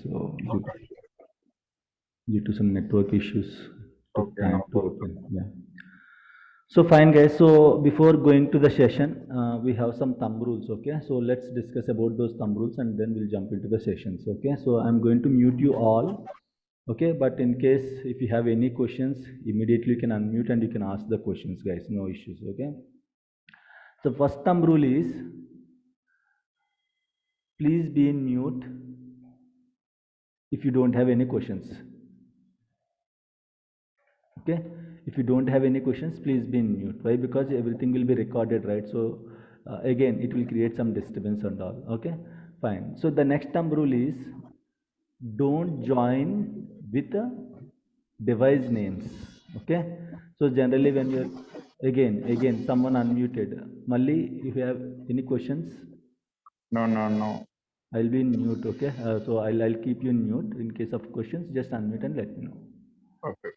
So due to some network issues, took Okay, time no to problem. open. Yeah. So fine, guys. So before going to the session, we have some thumb rules. Okay. So let's discuss about those thumb rules, and then we'll jump into the sessions. Okay. So I'm going to mute you all. Okay. But in case if you have any questions, immediately you can unmute and you can ask the questions, guys. No issues. Okay. So first thumb rule is please be in mute if you don't have any questions. Okay, if you don't have any questions, please be in mute. Why? Because everything will be recorded, right? So again, it will create some disturbance and all. Okay, fine. So the next thumb rule is don't join with device names. Okay, so generally when you're again someone unmuted, Malli, if you have any questions, No, no, no. I'll be in mute. Okay, so I'll keep you in mute. In case of questions, just unmute and let me know. Okay.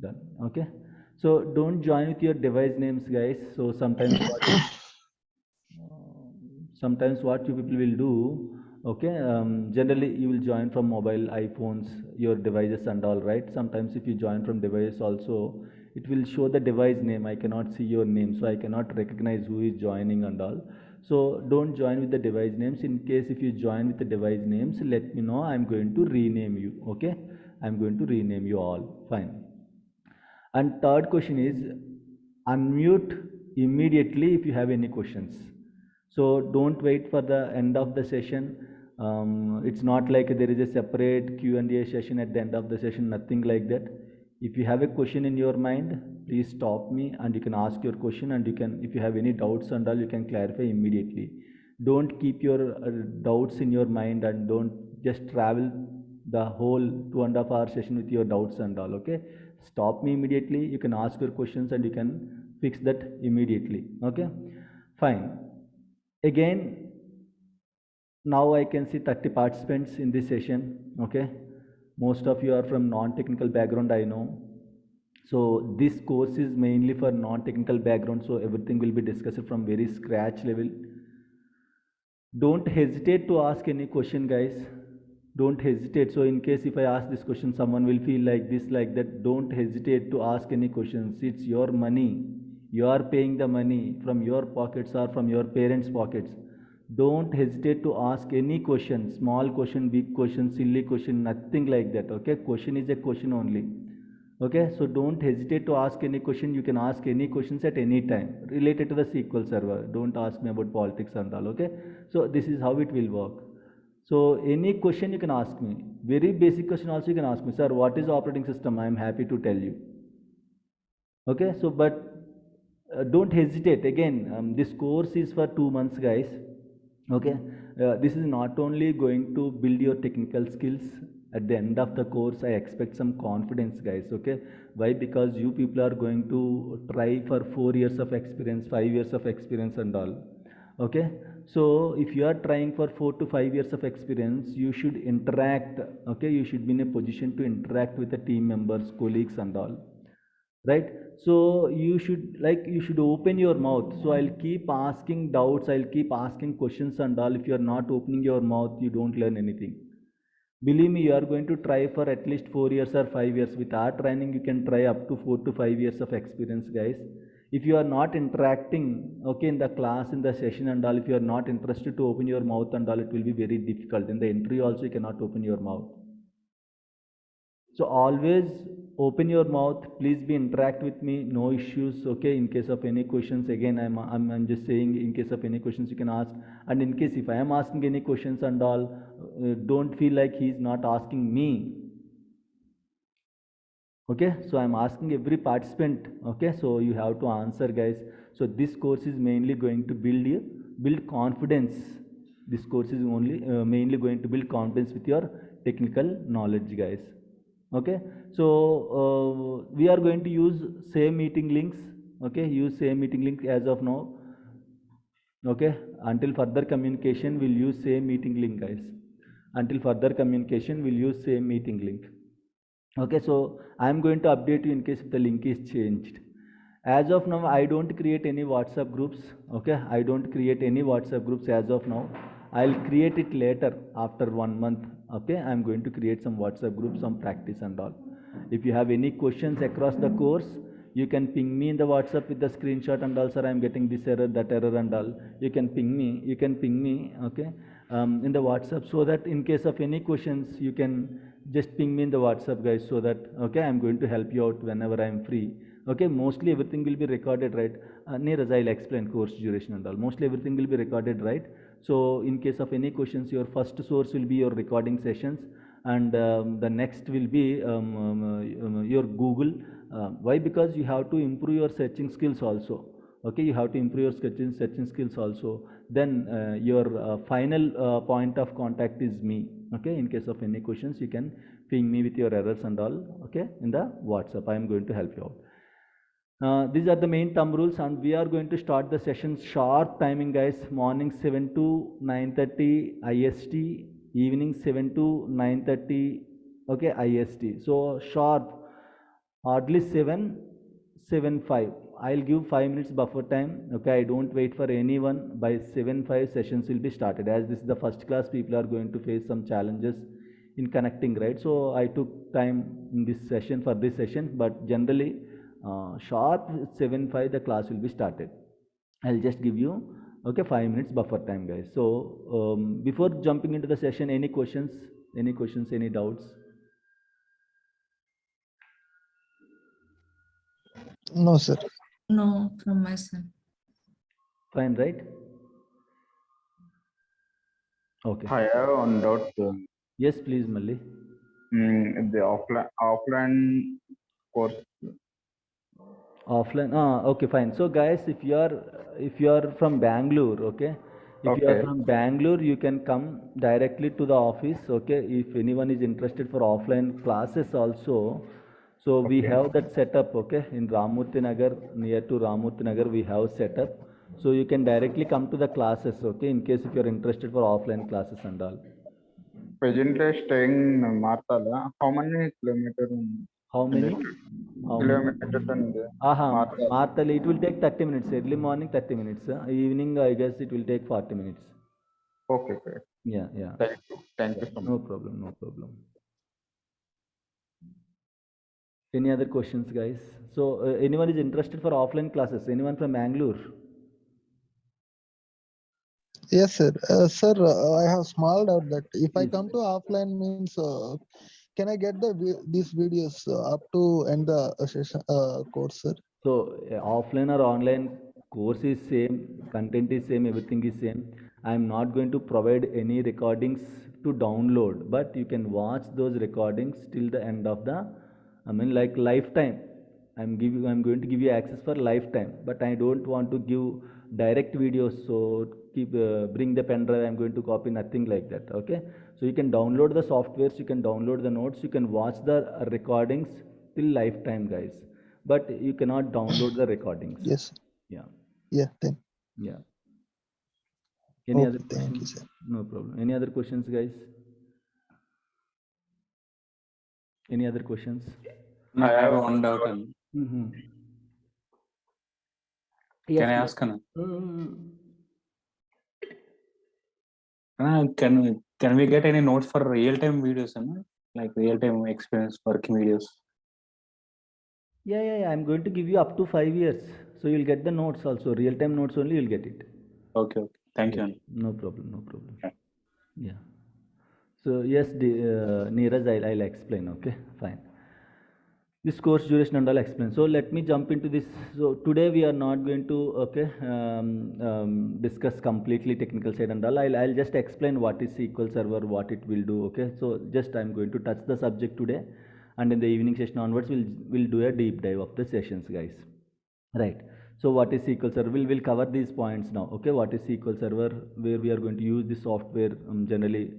Done. Okay, so don't join with your device names, guys. So sometimes what you people will do, okay, generally you will join from mobile iPhones, your devices and all, right? Sometimes if you join from device also, it will show the device name. I cannot see your name, so I cannot recognize who is joining and all. So don't join with the device names. In case if you join with the device names, let me know. I'm going to rename you. Okay, I'm going to rename you all. Fine. And third question is unmute immediately if you have any questions. So don't wait for the end of the session. It's not like there is a separate Q&A session at the end of the session, nothing like that. If you have a question in your mind, please stop me and you can ask your question, and you can, if you have any doubts and all, you can clarify immediately. Don't keep your doubts in your mind and don't just travel the whole 2.5 hour session with your doubts and all. Okay, stop me immediately. You can ask your questions and you can fix that immediately. Okay, fine. Again, now I can see 30 participants in this session. Okay, most of you are from non-technical background, I know. So this course is mainly for non-technical background, so everything will be discussed from very scratch level. Don't hesitate to ask any question, guys. Don't hesitate. So in case if I ask this question, someone will feel like this, like that, don't hesitate to ask any questions. It's your money. You are paying the money from your pockets or from your parents pockets. Don't hesitate to ask any question, small question, big question, silly question, nothing like that. Okay, question is a question only. Okay, so don't hesitate to ask any question. You can ask any questions at any time related to the SQL server. Don't ask me about politics and all. Okay, so this is how it will work. So any question you can ask me. Very basic question also you can ask me, sir, what is the operating system? I am happy to tell you. Okay, so but don't hesitate. Again, this course is for 2 months, guys. Okay, this is not only going to build your technical skills. At the end of the course, I expect some confidence, guys. Okay, why? Because you people are going to try for 4 years of experience, 5 years of experience and all. Okay, so if you are trying for 4 to 5 years of experience, you should interact. Okay, you should be in a position to interact with the team members, colleagues and all, right? So you should open your mouth. So I'll keep asking doubts, I'll keep asking questions and all. If you are not opening your mouth, you don't learn anything. Believe me, you are going to try for at least 4 years or 5 years. With our training, you can try up to 4 to 5 years of experience, guys. If you are not interacting, okay, in the class, in the session and all, if you are not interested to open your mouth and all, it will be very difficult. In the interview also, you cannot open your mouth. So always open your mouth. Please be interact with me. No issues. Okay. In case of any questions, again, I'm just saying, in case of any questions, you can ask. And in case if I am asking any questions and all, don't feel like he's not asking me. Okay, so I'm asking every participant. Okay, so you have to answer, guys. So this course is mainly going to build confidence. This course is only mainly going to build confidence with your technical knowledge, guys. Okay, so we are going to use same meeting links. Okay, use same meeting link as of now. Okay, until further communication we'll use same meeting link, guys. Until further communication we'll use same meeting link. Okay, so I'm going to update you in case if the link is changed. As of now, I don't create any WhatsApp groups. Okay, I don't create any WhatsApp groups as of now. I'll create it later after 1 month. Okay, I'm going to create some WhatsApp group, some practice and all. If you have any questions across the course, you can ping me in the WhatsApp with the screenshot and all, sir, I'm getting this error, that error and all. You can ping me, okay, in the WhatsApp, so that in case of any questions, you can just ping me in the WhatsApp, guys, so that, okay, I'm going to help you out whenever I'm free. Okay, mostly everything will be recorded, right? Neeraj, I'll explain course duration and all. Mostly everything will be recorded, right? So in case of any questions, your first source will be your recording sessions, and the next will be your Google. Why? Because you have to improve your searching skills also. Okay, you have to improve your searching skills also. Then your final point of contact is me. Okay, in case of any questions, you can ping me with your errors and all. Okay, in the WhatsApp, I am going to help you out. These are the main thumb rules, and we are going to start the session sharp timing, guys. Morning 7 to 9:30 IST, evening 7 to 9:30, okay, IST. So sharp, hardly 7:05. I'll give 5 minutes buffer time. Okay, I don't wait for anyone. By 7:05 sessions will be started. As this is the first class, people are going to face some challenges in connecting, right? So I took time in this session for this session, but generally sharp 7:05 the class will be started. I'll just give you, okay, 5 minutes buffer time, guys. So before jumping into the session, any questions, any doubts? No, sir. No, from my side. Fine, right? Okay. I have one doubt. Yes, please, Malli. The offline course. Offline. Okay, fine. So guys, if you are from Bangalore, okay, if you are Okay. from Bangalore, you can come directly to the office. Okay, if anyone is interested for offline classes also, so we Okay. have that setup. Okay, in Ramurthy Nagar, near to Ramurthy Nagar, we have setup. So you can directly come to the classes. Okay, in case if you are interested for offline classes and all. Presently staying in Martala. How many kilometers? How many? How many? Kilometers and Aha, Martala. Martali, it will take 30 minutes. Early morning, 30 minutes. Evening, I guess it will take 40 minutes. Okay, okay. Yeah, yeah. Thank you. Thank you so much. No problem, no problem. Any other questions, guys? So, anyone is interested for offline classes? Anyone from Bangalore? Yes, sir. Sir, I have small doubt that if I Please. come to offline means, can I get these videos up to end the session course, sir? So, offline or online course is same, content is same, everything is same. I am not going to provide any recordings to download, but you can watch those recordings till the end of the, I mean, like lifetime. I'm going to give you access for lifetime, but I don't want to give direct videos. So keep bring the pen drive. I'm going to copy, nothing like that. Okay. So you can download the softwares, you can download the notes, you can watch the recordings till lifetime, guys, but you cannot download the recordings. Yes. Yeah, Yeah. Then. yeah. Any other Okay. Thank you, questions? sir. No problem. Any other questions, guys? Any other questions? I have one doubt. Mm-hmm. Can I ask? Can we get any notes for real time videos? Like real time experience working videos? Yeah. I'm going to give you up to 5 years. So you'll get the notes also. Real time notes only, you'll get it. Okay. Thank Yeah. you. No problem, no problem. Yeah. Yeah. So yes, Neeraj, I'll explain. Okay, fine. This course duration and I'll explain. So let me jump into this. So today we are not going to, okay, discuss completely technical side and all. I'll just explain what is SQL Server, what it will do. Okay, so just I'm going to touch the subject today, and in the evening session onwards we'll do a deep dive of the sessions, guys. Right. So what is SQL Server? We'll cover these points now. Okay, what is SQL Server? Where we are going to use the software generally.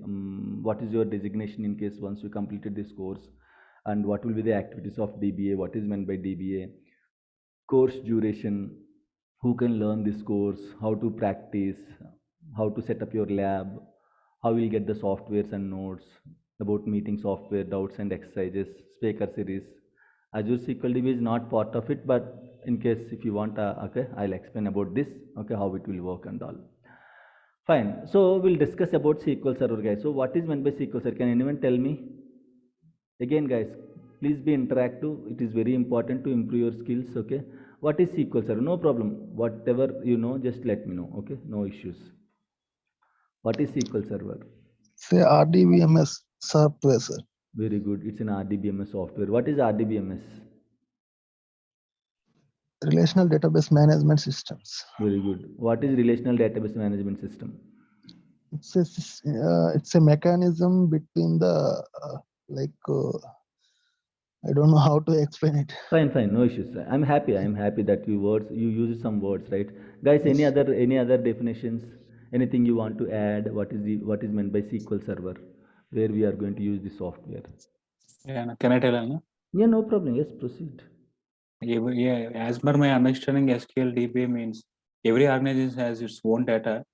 What is your designation in case once you completed this course? And what will be the activities of DBA, what is meant by DBA, course duration, who can learn this course, how to practice, how to set up your lab, how you get the softwares and notes, about meeting software, doubts and exercises, speaker series. Azure SQL DBA is not part of it, but in case if you want, okay, I'll explain about this, okay, how it will work and all. Fine. So we'll discuss about SQL Server, guys. So what is meant by SQL Server? Can anyone tell me? Again, guys, please be interactive. It is very important to improve your skills. Okay. What is SQL Server? No problem. Whatever you know, just let me know. Okay. No issues. What is SQL Server? Say RDBMS software, sir. Very good. It's an RDBMS software. What is RDBMS? Relational database management systems. Very good. What is Relational Database Management System? It's a mechanism between the I don't know how to explain it. Fine, fine, no issues. I'm happy that you use some words, right? Guys, Yes. any other definitions? Anything you want to add? What is meant by SQL Server? Where we are going to use the software? Yeah, can I tell Anna? Yeah, no problem. Yes, proceed. Yeah, as per my understanding, SQL DBA means every organization has its own data.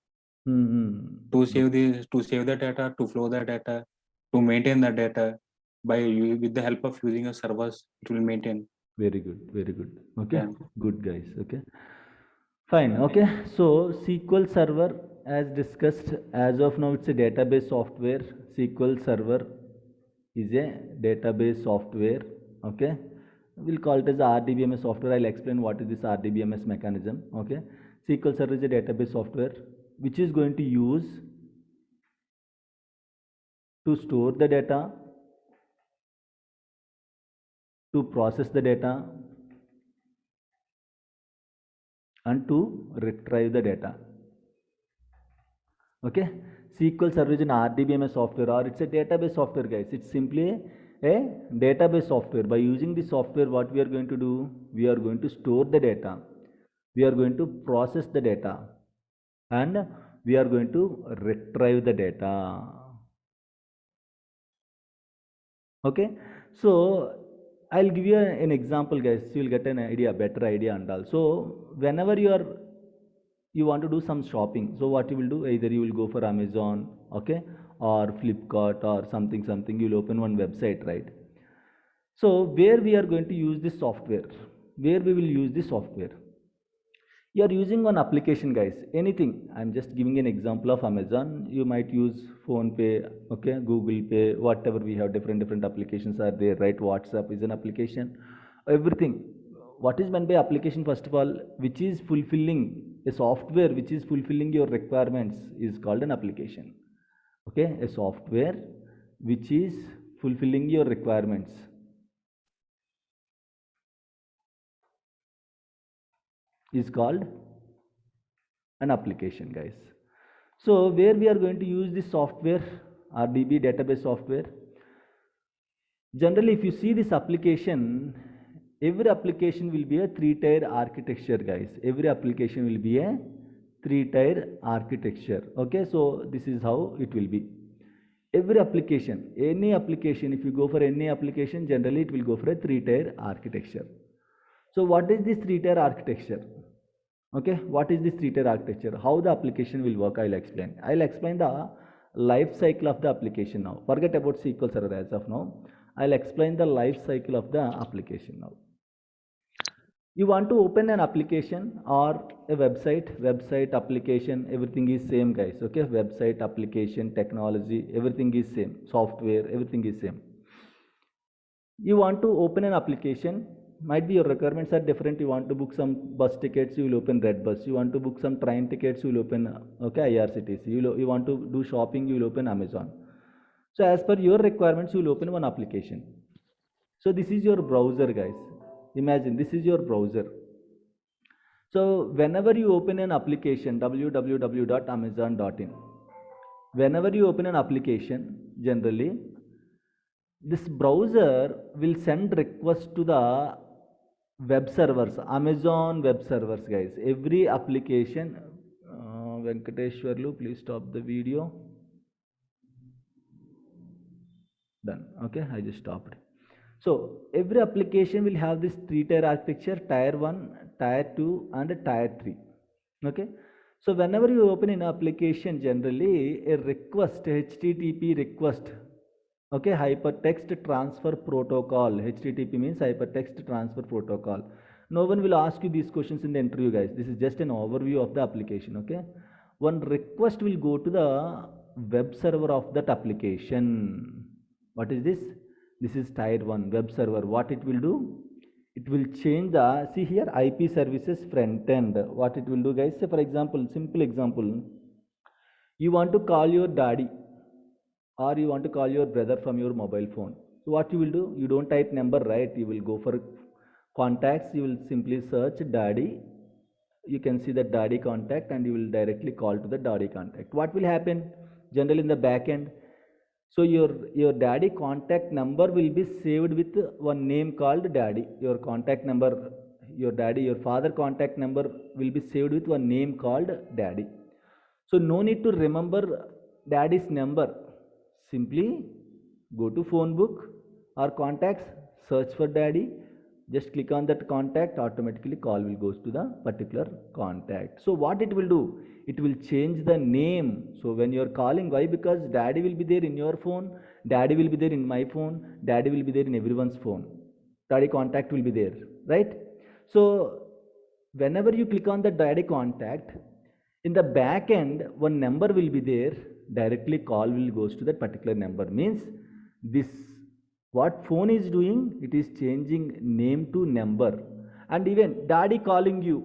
To save the data, to flow the data, to maintain the data with the help of using a servers, it will maintain. Very good, very good. Okay, Yeah. good guys. Okay, fine. Okay, so SQL Server, as discussed, as of now, it's a database software. SQL Server is a database software. Okay, we'll call it as RDBMS software. I'll explain what is this RDBMS mechanism. Okay, SQL Server is a database software which is going to use to store the data, to process the data, and to retrieve the data. Okay, SQL Server is an RDBMS software, or it's a database software, guys. It's simply a database software. By using this software, what we are going to do? We are going to store the data, we are going to process the data, and we are going to retrieve the data. Okay, so I'll give you an example, guys. You will get an idea, better idea, and also whenever you want to do some shopping, so what you will do, either you will go for Amazon, okay, or Flipkart or something, you will open one website, right? So where we are going to use this software, where we will use this software, you are using one application, guys. Anything, I'm just giving an example of Amazon. You might use phone pay, okay, Google Pay, whatever. We have different applications are there, right? WhatsApp is an application. Everything, what is meant by application? First of all, which is fulfilling a software which is fulfilling your requirements is called an application. Okay, a software which is fulfilling your requirements is called an application, guys. So where we are going to use this software, RDB database software, generally if you see this application, every application will be a 3-tier architecture, guys. Every application will be a 3-tier architecture. Okay, so this is how it will be. Every application, any application, if you go for any application, generally it will go for a 3-tier architecture. So what is this 3-tier architecture? Okay, what is this 3-tier architecture? How the application will work, I'll explain. I'll explain the life cycle of the application now. Forget about SQL Server as of now. I'll explain the life cycle of the application now. You want to open an application or a website, application, everything is same, guys. Okay, website, application, technology, everything is same. Software, everything is same. You want to open an application, might be your requirements are different. You want to book some bus tickets, you will open Redbus. You want to book some train tickets, you will open IRCTC. You want to do shopping, you will open Amazon. So as per your requirements, you will open one application. So this is your browser, guys. Imagine this is your browser. So whenever you open an application, www.amazon.in, whenever you open an application, generally this browser will send requests to the web servers, Amazon web servers, guys. Every application, Venkateshwarlu, please stop the video. Done. Okay, I just stopped. So every application will have this 3-tier architecture: tier 1, tier 2, and tier 3. Okay, so whenever you open an application, generally a request, HTTP request, okay, hypertext transfer protocol. HTTP means hypertext transfer protocol. No one will ask you these questions in the interview, guys. This is just an overview of the application. Okay, one request will go to the web server of that application. What is this? This is tier 1 web server. What it will do? It will change the, see here, IP services front end. What it will do, guys? Say for example, simple example, you want to call your daddy or you want to call your brother from your mobile phone. So what you will do? You don't type number, right? You will go for contacts. You will simply search daddy. You can see the daddy contact and you will directly call to the daddy contact. What will happen? Generally in the back end, so your daddy contact number will be saved with one name called daddy. Your contact number, your daddy, your father contact number will be saved with one name called daddy. So no need to remember daddy's number. Simply go to phone book or contacts, search for daddy, just click on that contact, automatically call will goes to the particular contact. So what it will do? It will change the name. So when you are calling, why? Because daddy will be there in your phone, daddy will be there in my phone, daddy will be there in everyone's phone. Daddy contact will be there, right? So whenever you click on the daddy contact, in the back end, one number will be there, directly call will goes to that particular number. Means this, what phone is doing, it is changing name to number. And even daddy calling you,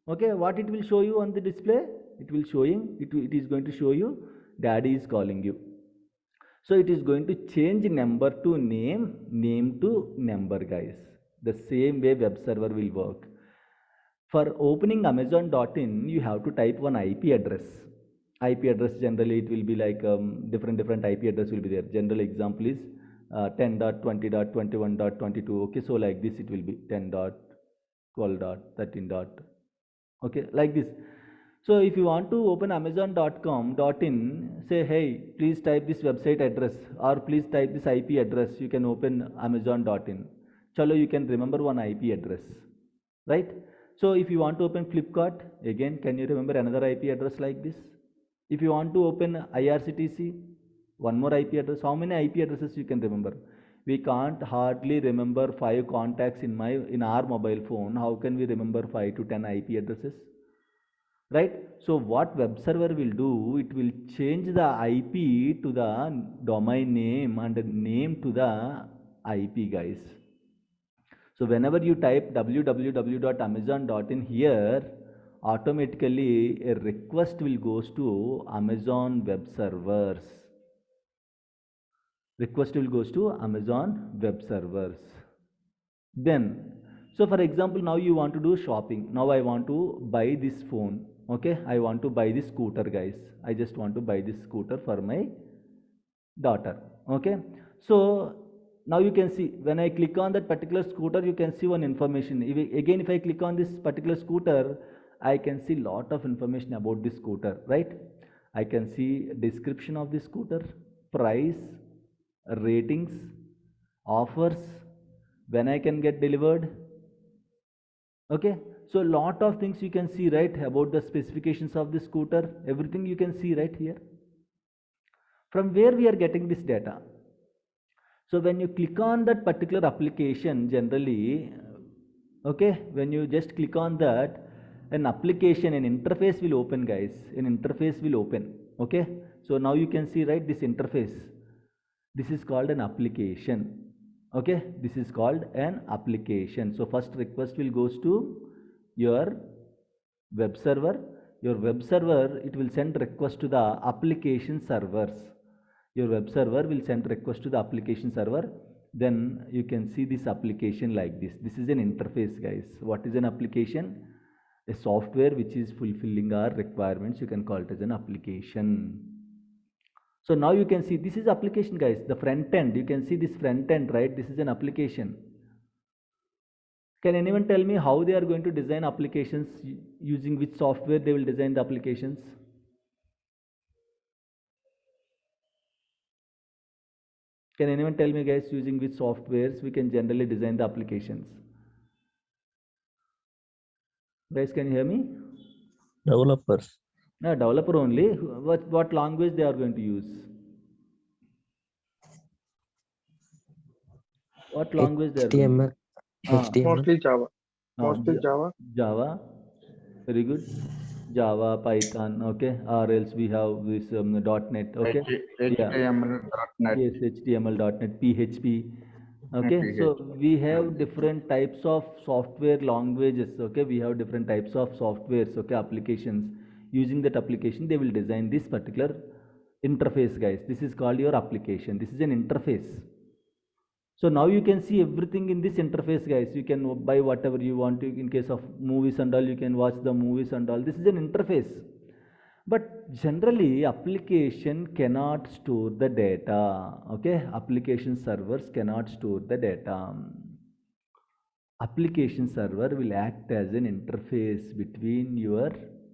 okay, what it will show you on the display? It will showing, it is going to show you daddy is calling you. So it is going to change number to name, name to number, guys. The same way web server will work. For opening Amazon.in, you have to type one IP address. IP address, generally it will be like different IP address will be there. General example is 10.20.21.22. Okay, so like this it will be 10.12.13. Okay, like this. So if you want to open Amazon.com.in, say, hey, please type this website address or please type this IP address. You can open Amazon.in. Chalo, you can remember one IP address, right? So if you want to open Flipkart, again, can you remember another IP address like this? If you want to open IRCTC, one more IP address. How many IP addresses you can remember? We can't hardly remember 5 contacts in our mobile phone. How can we remember 5 to 10 IP addresses? Right? So what web server will do, it will change the IP to the domain name and name to the IP, guys. So whenever you type www.amazon.in here, automatically a request will goes to Amazon web servers. Request will goes to Amazon web servers. Then, so for example, now you want to do shopping. Now I want to buy this phone. Okay, I want to buy this scooter, guys. I just want to buy this scooter for my daughter. Okay, so now you can see when I click on that particular scooter, you can see one information. Again, if I click on this particular scooter, I can see lot of information about this scooter, right? I can see description of this scooter, price, ratings, offers, when I can get delivered. Okay, so lot of things you can see, right, about the specifications of the scooter. Everything you can see right here. From where we are getting this data? So when you click on that particular application, generally, okay, when you just click on that, an application, an interface will open, guys. An interface will open. Okay, so now you can see, right, this interface. This is called an application. Okay, this is called an application. So first request will goes to your web server. Your web server, it will send request to the application servers. Your web server will send request to the application server. Then you can see this application like this. This is an interface, guys. What is an application? A software which is fulfilling our requirements. You can call it as an application. So now you can see this is application, guys. The front end, you can see this front end, right? This is an application. Can anyone tell me how they are going to design applications, using which software they will design the applications? Can anyone tell me, guys, using which softwares we can generally design the applications? Guys, can you hear me? Developers. No, developer only. What language they are going to use? What language they are going to use? HTML. Mostly Java. No, Mostly Java. Java. Very good. Java, Python, okay, or else we have this .NET, okay, yeah, HTML.net yes, HTML.NET, PHP, okay. So PHP. we have different types of software languages, okay. We have different types of softwares, okay, applications. Using that application, they will design this particular interface, guys. This is called your application. This is an interface. So now you can see everything in this interface, guys. You can buy whatever you want to. In case of movies and all, you can watch the movies and all. This is an interface. But generally, application cannot store the data. Okay, application servers cannot store the data. Application server will act as an interface between your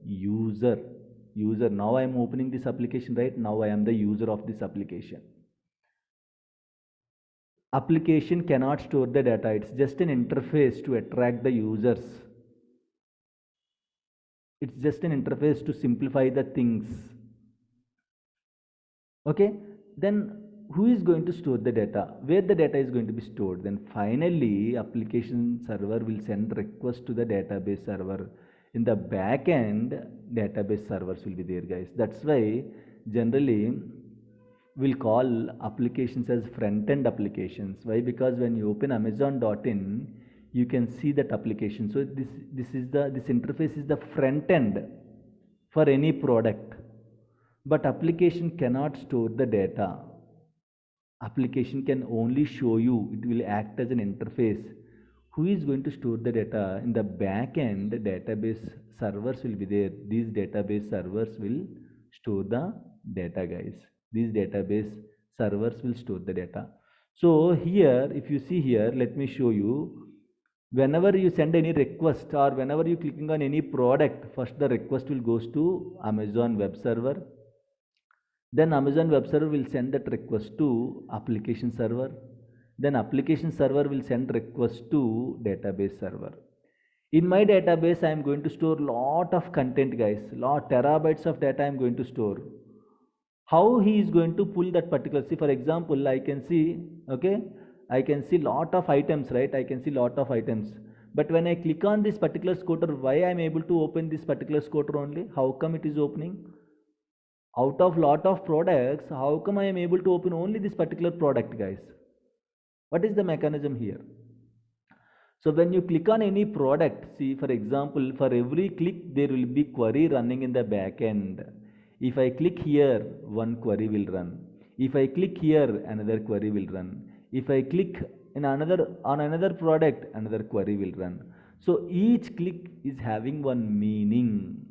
user. Now I am opening this application, right? Now I am the user of this application. Application cannot store the data. It's just an interface to attract the users. It's just an interface to simplify the things. Okay, then who is going to store the data? Where the data is going to be stored? Then finally, application server will send request to the database server. In the back end, database servers will be there, guys. That's why generally we'll call applications as front-end applications. Why? Because when you open Amazon.in, you can see that application. So this interface is the front end for any product. But application cannot store the data. Application can only show you. It will act as an interface. Who is going to store the data? In the back end, database servers will be there. These database servers will store the data, guys. These database servers will store the data. So here, if you see here, let me show you. Whenever you send any request or whenever you clicking on any product, first the request will goes to Amazon web server. Then Amazon web server will send that request to application server. Then application server will send request to database server. In my database, I am going to store lot of content, guys. Terabytes of data I am going to store. How he is going to pull that particular? See, for example, I can see, okay, I can see lot of items, right? I can see lot of items. But when I click on this particular scooter, why I am able to open this particular scooter only? How come it is opening? Out of lot of products, how come I am able to open only this particular product, guys? What is the mechanism here? So when you click on any product, see, for example, for every click there will be query running in the back end. If I click here, one query will run. If I click here, another query will run. If I click on another product, another query will run. So each click is having one meaning.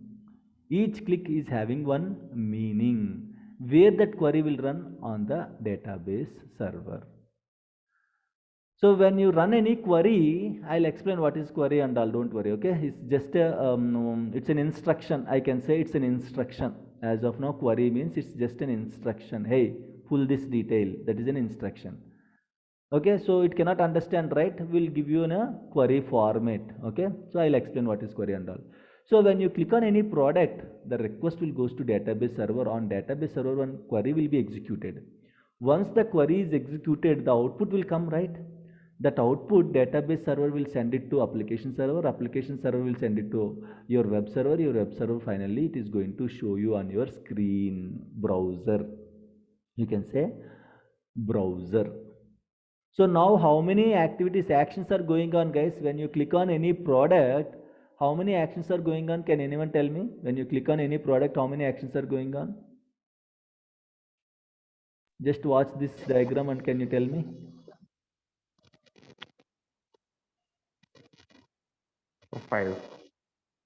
Each click is having one meaning. Where that query will run? On the database server. So when you run any query, I'll explain what is query and all, don't worry, okay? It's just it's an instruction. I can say it's an instruction. As of now, query means it's just an instruction. Hey, pull this detail. That is an instruction. Okay, so it cannot understand, right? We'll give you in a query format. Okay, so I'll explain what is query and all. So when you click on any product, the request will goes to database server. On database server, one query will be executed. Once the query is executed, the output will come, right? That output, database server will send it to application server. Application server will send it to your web server. Your web server, finally, it is going to show you on your screen, browser. You can say browser. So now how many actions are going on, guys? When you click on any product, how many actions are going on? Can anyone tell me? When you click on any product, how many actions are going on? Just watch this diagram and can you tell me? Five.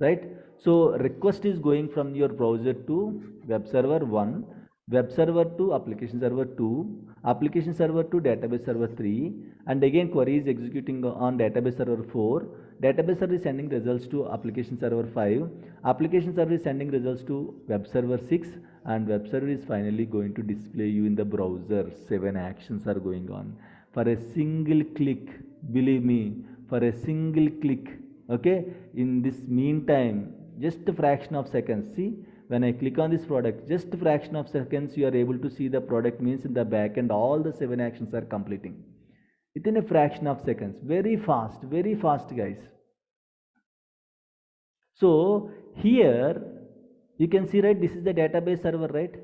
Right? So request is going from your browser to web server 1, web server to application server 2, application server to database server 3, and again query is executing on database server 4, database server is sending results to application server 5, application server is sending results to web server 6, and web server is finally going to display you in the browser. 7 actions are going on. For a single click, believe me, for a single click, okay, in this meantime, just a fraction of seconds, see, when I click on this product, just a fraction of seconds, you are able to see the product, means in the back end, all the 7 actions are completing within a fraction of seconds. Very fast, guys. So here You can see, right, this is the database server, right?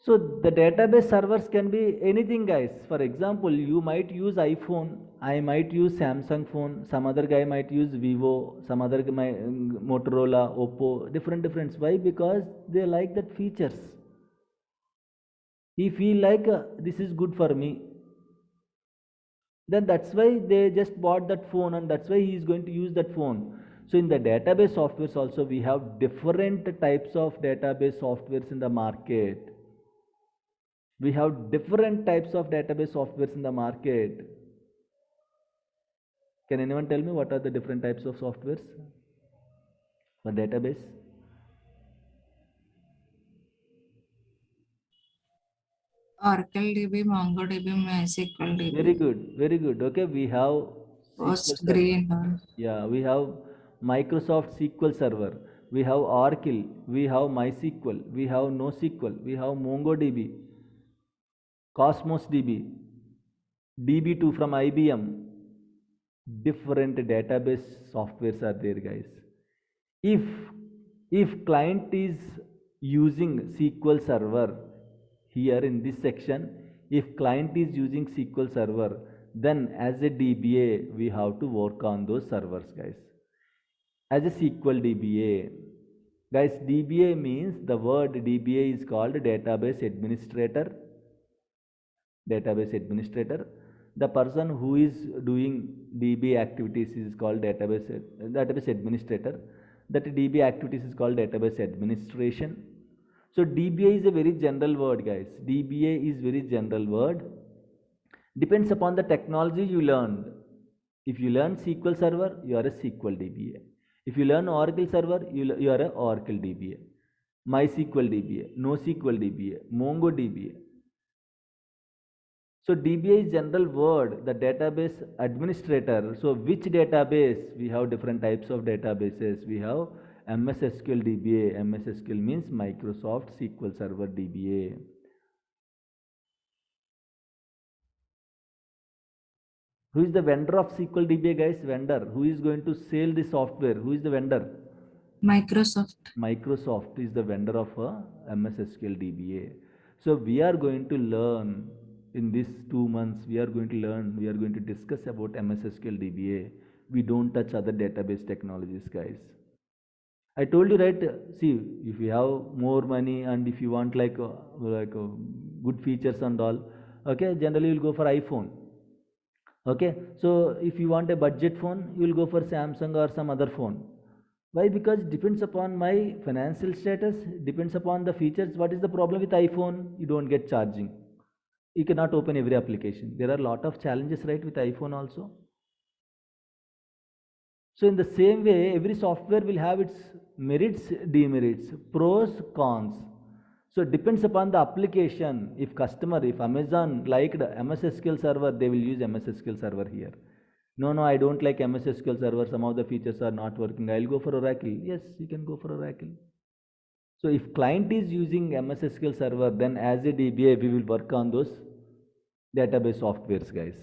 So the database servers can be anything, guys. For example, you might use iPhone, I might use Samsung phone, some other guy might use Vivo, some other guy might, Motorola, Oppo, different. Why? Because they like that features. He feel like this is good for me. Then that's why they just bought that phone, and that's why he is going to use that phone. So in the database softwares also, we have different types of database softwares in the market. We have different types of database softwares in the market. Can anyone tell me what are the different types of softwares for database? Oracle DB, MongoDB, MySQL Very DB, good, very good. Okay, we have SQL Server. PostgreSQL and all. Yeah, we have Microsoft SQL Server. We have Oracle. We have MySQL. We have NoSQL. We have MongoDB, Cosmos DB, DB2 from IBM. Different database softwares are there, guys. If client is using SQL Server, here in this section, if client is using SQL Server, then as a DBA we have to work on those servers, guys. As a SQL DBA, guys, DBA means, the word DBA is called database administrator. The person who is doing DB activities is called database administrator. That DB activities is called database administration. So DBA is a very general word, guys. DBA is very general word. Depends upon the technology you learned. If you learn SQL Server, you are a SQL DBA. If you learn Oracle Server, you are a Oracle DBA. MySQL DBA, NoSQL DBA, MongoDB. So DBA is general word, the database administrator. So which database? We have different types of databases. We have MS SQL DBA. MS SQL means Microsoft SQL Server DBA. Who is the vendor of SQL DBA, guys? Vendor. Who is going to sell the software? Who is the vendor? Microsoft. Microsoft is the vendor of MS SQL DBA. So we are going to learn in these 2 months. We are going to discuss about MS SQL DBA. We don't touch other database technologies, guys. I told you, right? See, if you have more money and if you want like good features and all, okay, generally you'll go for iPhone. Okay, so if you want a budget phone, you will go for Samsung or some other phone. Why? Because depends upon my financial status, depends upon the features. What is the problem with iPhone? You don't get charging. You cannot open every application. There are a lot of challenges, right, with iPhone also. So in the same way, every software will have its merits, demerits, pros, cons. So it depends upon the application. If Amazon liked MS SQL Server, they will use MS SQL Server here. No, I don't like MS SQL Server. Some of the features are not working. I'll go for Oracle. Yes, you can go for Oracle. So if client is using MS SQL Server, then as a DBA, we will work on those database softwares, guys.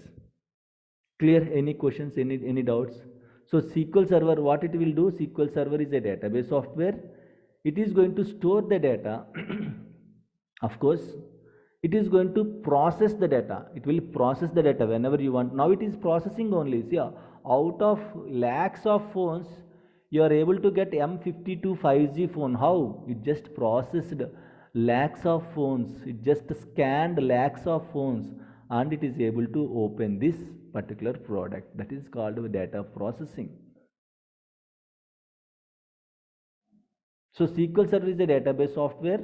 Clear? Any questions, any doubts? So SQL Server, what it will do? SQL Server is a database software. It is going to store the data. Of course, it is going to process the data. It will process the data whenever you want. Now it is processing only. See, out of lakhs of phones, you are able to get M52 5G phone. How? It just processed lakhs of phones. It just scanned lakhs of phones and it is able to open this particular product. That is called data processing. So SQL Server is a database software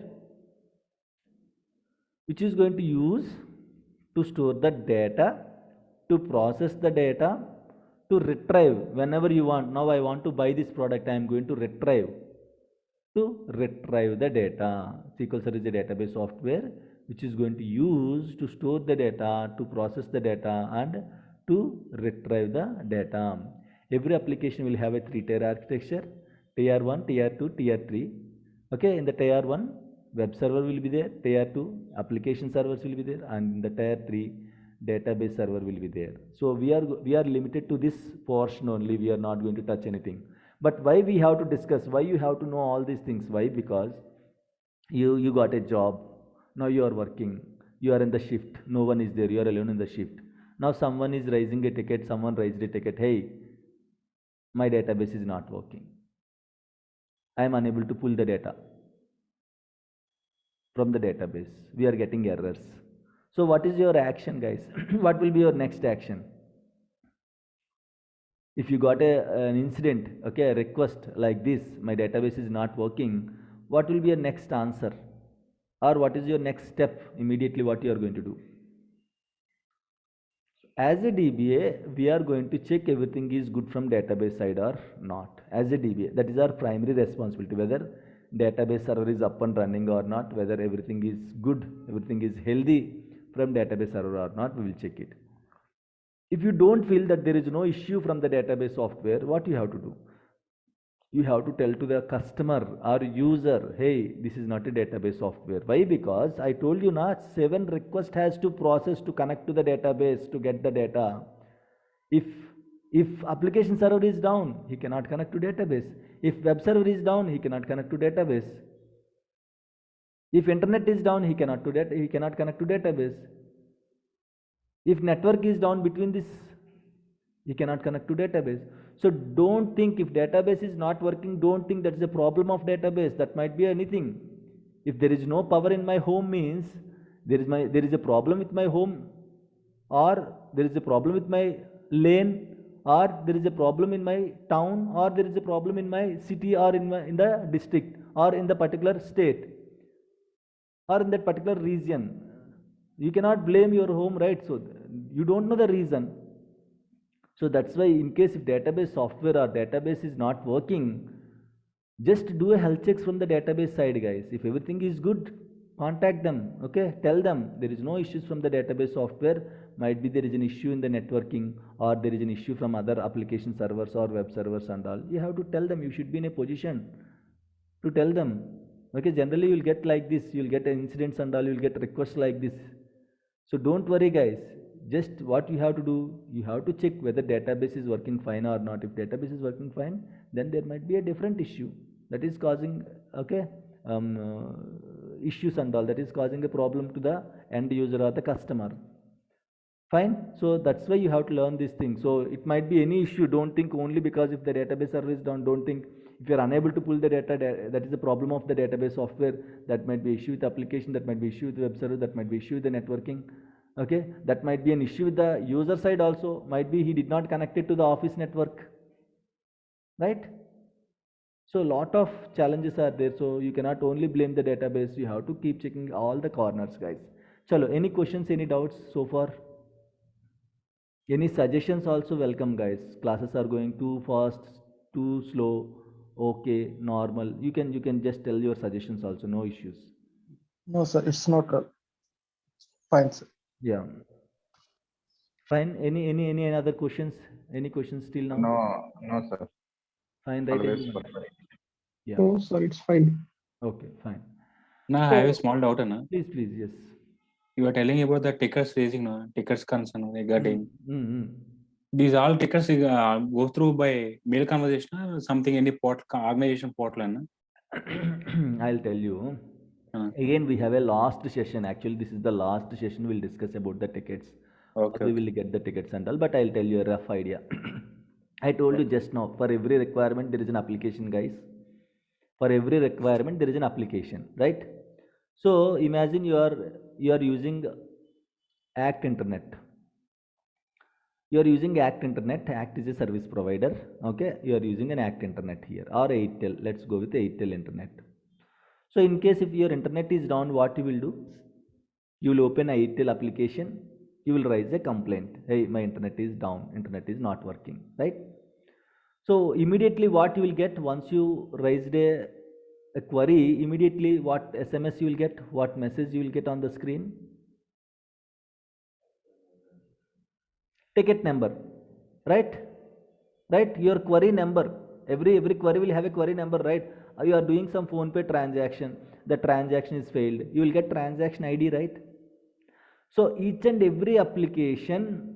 which is going to use to store the data, to process the data, to retrieve whenever you want. Now I want to buy this product, I am going to retrieve the data. SQL Server is a database software which is going to use to store the data, to process the data and to retrieve the data. Every application will have a 3-tier architecture: tier 1, tier 2, tier 3. Okay, in the tier 1, web server will be there, tier 2, application servers will be there, and in the tier 3, database server will be there. So we are limited to this portion only. We are not going to touch anything. But why we have to discuss, why you have to know all these things? Why? Because you got a job, now you are working, you are in the shift, no one is there, you are alone in the shift. Now someone is raising a ticket, someone raised a ticket, hey, my database is not working, I am unable to pull the data from the database, we are getting errors. So what is your action, guys? What will be your next action? If you got an incident, okay, a request like this, my database is not working, what will be your next answer? Or what is your next step immediately, what you are going to do? As a DBA, we are going to check everything is good from database side or not. As a DBA, that is our primary responsibility, whether database server is up and running or not, whether everything is good, everything is healthy from database server or not, we will check it. If you don't feel that there is no issue from the database software, what you have to do? You have to tell to the customer or user, hey, this is not a database software. Why? Because I told you not 7 requests has to process to connect to the database to get the data. If application server is down, he cannot connect to database. If web server is down, he cannot connect to database. If internet is down, he cannot connect to database. If network is down between this, he cannot connect to database. So don't think if database is not working, don't think that's a problem of database. That might be anything. If there is no power in my home means there is a problem with my home, or there is a problem with my lane, or there is a problem in my town, or there is a problem in my city, or in the district, or in the particular state, or in that particular region. You cannot blame your home, right? So you don't know the reason. So that's why in case if database software or database is not working, just do a health checks from the database side, guys. If everything is good, contact them, okay? Tell them there is no issues from the database software. Might be there is an issue in the networking, or there is an issue from other application servers or web servers and all. You have to tell them. You should be in a position to tell them, okay? Generally you will get like this, you will get incidents and all, you will get requests like this. So don't worry, guys. Just what you have to do, you have to check whether database is working fine or not. If database is working fine, then there might be a different issue that is causing, okay, issues and all, that is causing a problem to the end user or the customer. Fine. So that's why you have to learn these things. So it might be any issue. Don't think only because if the database server is down, don't think if you are unable to pull the data, that is the problem of the database software. That might be issue with the application, that might be issue with the web server, that might be issue with the networking. Okay, that might be an issue with the user side also. Might be he did not connect it to the office network, right? So lot of challenges are there. So you cannot only blame the database. You have to keep checking all the corners, guys. Chalo, any questions, any doubts so far? Any suggestions also welcome, guys. Classes are going too fast, too slow, okay, normal. You can just tell your suggestions also. No issues. No, sir, it's not fine, sir. Yeah. Fine. Any other questions? Any questions still now? No, sir. Fine, right? Always everyone? perfect. Yeah. No, sir, it's fine. Okay, fine. Now, I have a small doubt, na. Please, yes. You are telling about the tickets raising, no? Tickets concern regarding. Mm-hmm. These all tickets go through by mail conversation or something, any organization portal, na? I'll tell you. Again, we have a last session. Actually, this is the last session. We'll discuss about the tickets. Okay. We will get the tickets and all, but I'll tell you a rough idea. I told you just now, for every requirement, there is an application, guys. For every requirement, there is an application, right? So imagine you are using Act Internet. You are using Act Internet. Act is a service provider. Okay, you are using an Act Internet here, or Airtel. Let's go with Airtel Internet. So in case if your internet is down, what you will do? You will open a Airtel application. You will raise a complaint. Hey, my internet is down. Internet is not working, right? So immediately what you will get once you raised a query, immediately what SMS you will get, what message you will get on the screen? Ticket number, right? Right, your query number. Every query will have a query number, right? You are doing some PhonePe transaction, the transaction is failed. You will get transaction ID, right? So each and every application,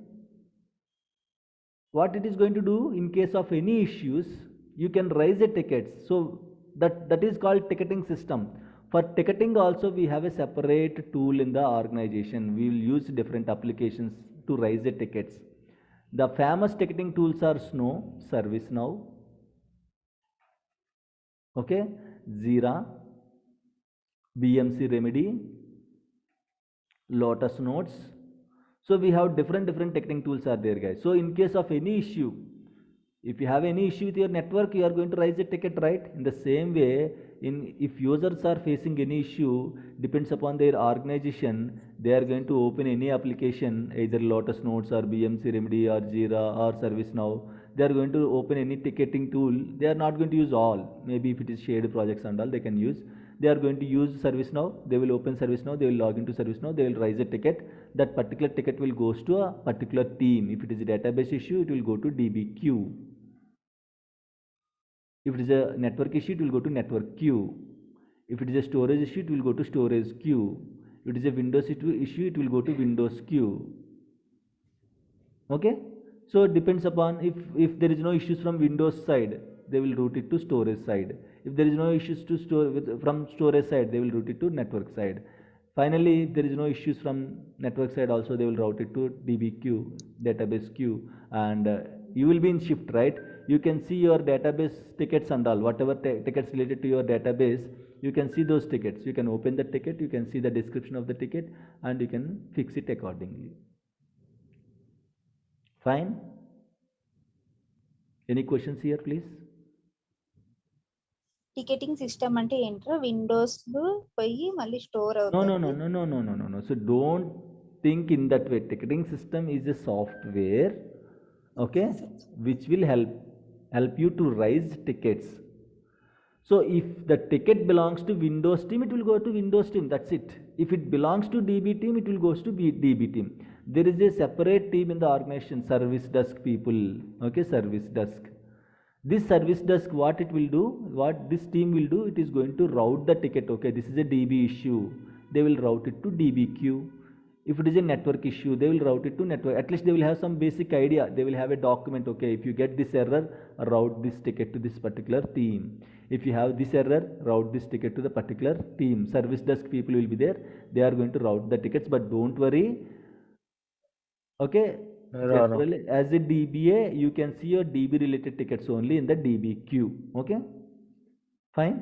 what it is going to do in case of any issues, you can raise a tickets. So that is called ticketing system. For ticketing also we have a separate tool in the organization. We will use different applications to raise the tickets. The famous ticketing tools are Snow, ServiceNow, okay, Jira, BMC Remedy, Lotus Notes. So we have different ticketing tools are there, guys. So in case of any issue, if you have any issue with your network, you are going to raise a ticket, right? In the same way, if users are facing any issue, depends upon their organization, they are going to open any application, either Lotus Notes or BMC Remedy or Jira or ServiceNow. They are going to open any ticketing tool. They are not going to use all. Maybe if it is shared projects and all, they can use. They are going to use ServiceNow. They will open ServiceNow. They will log into ServiceNow. They will raise a ticket. That particular ticket will goes to a particular team. If it is a database issue, it will go to DBQ. If it is a network issue, it will go to network queue. If it is a storage issue, it will go to storage queue. If it is a Windows issue, it will go to Windows queue. Okay? So it depends upon if there is no issues from Windows side, they will route it to storage side. If there is no issues to from storage side, they will route it to network side. Finally, if there is no issues from network side also, they will route it to DBQ, database queue, and you will be in shift, right? You can see your database tickets and all, whatever tickets related to your database, you can see those tickets. You can open the ticket, you can see the description of the ticket, and you can fix it accordingly. Fine? Any questions here, please? Ticketing system అంటే ఏంట్రా Windows పోయి మళ్ళీ store అవుతుంది No. So don't think in that way. Ticketing system is a software, okay, which will help you to raise tickets. So if the ticket belongs to Windows team, it will go to Windows team. That's it. If it belongs to DB team, it will goes to DB team. There is a separate team in the organization, service desk people. Okay, service desk. This service desk, what it will do, what this team will do, it is going to route the ticket. Okay, this is a DB issue. They will route it to DBQ. If it is a network issue, they will route it to network. At least they will have some basic idea. They will have a document. Okay, if you get this error, route this ticket to this particular team. If you have this error, route this ticket to the particular team. Service desk people will be there. They are going to route the tickets, but don't worry. Okay, generally as a DBA, you can see your DB related tickets only in the DBQ. Okay, fine.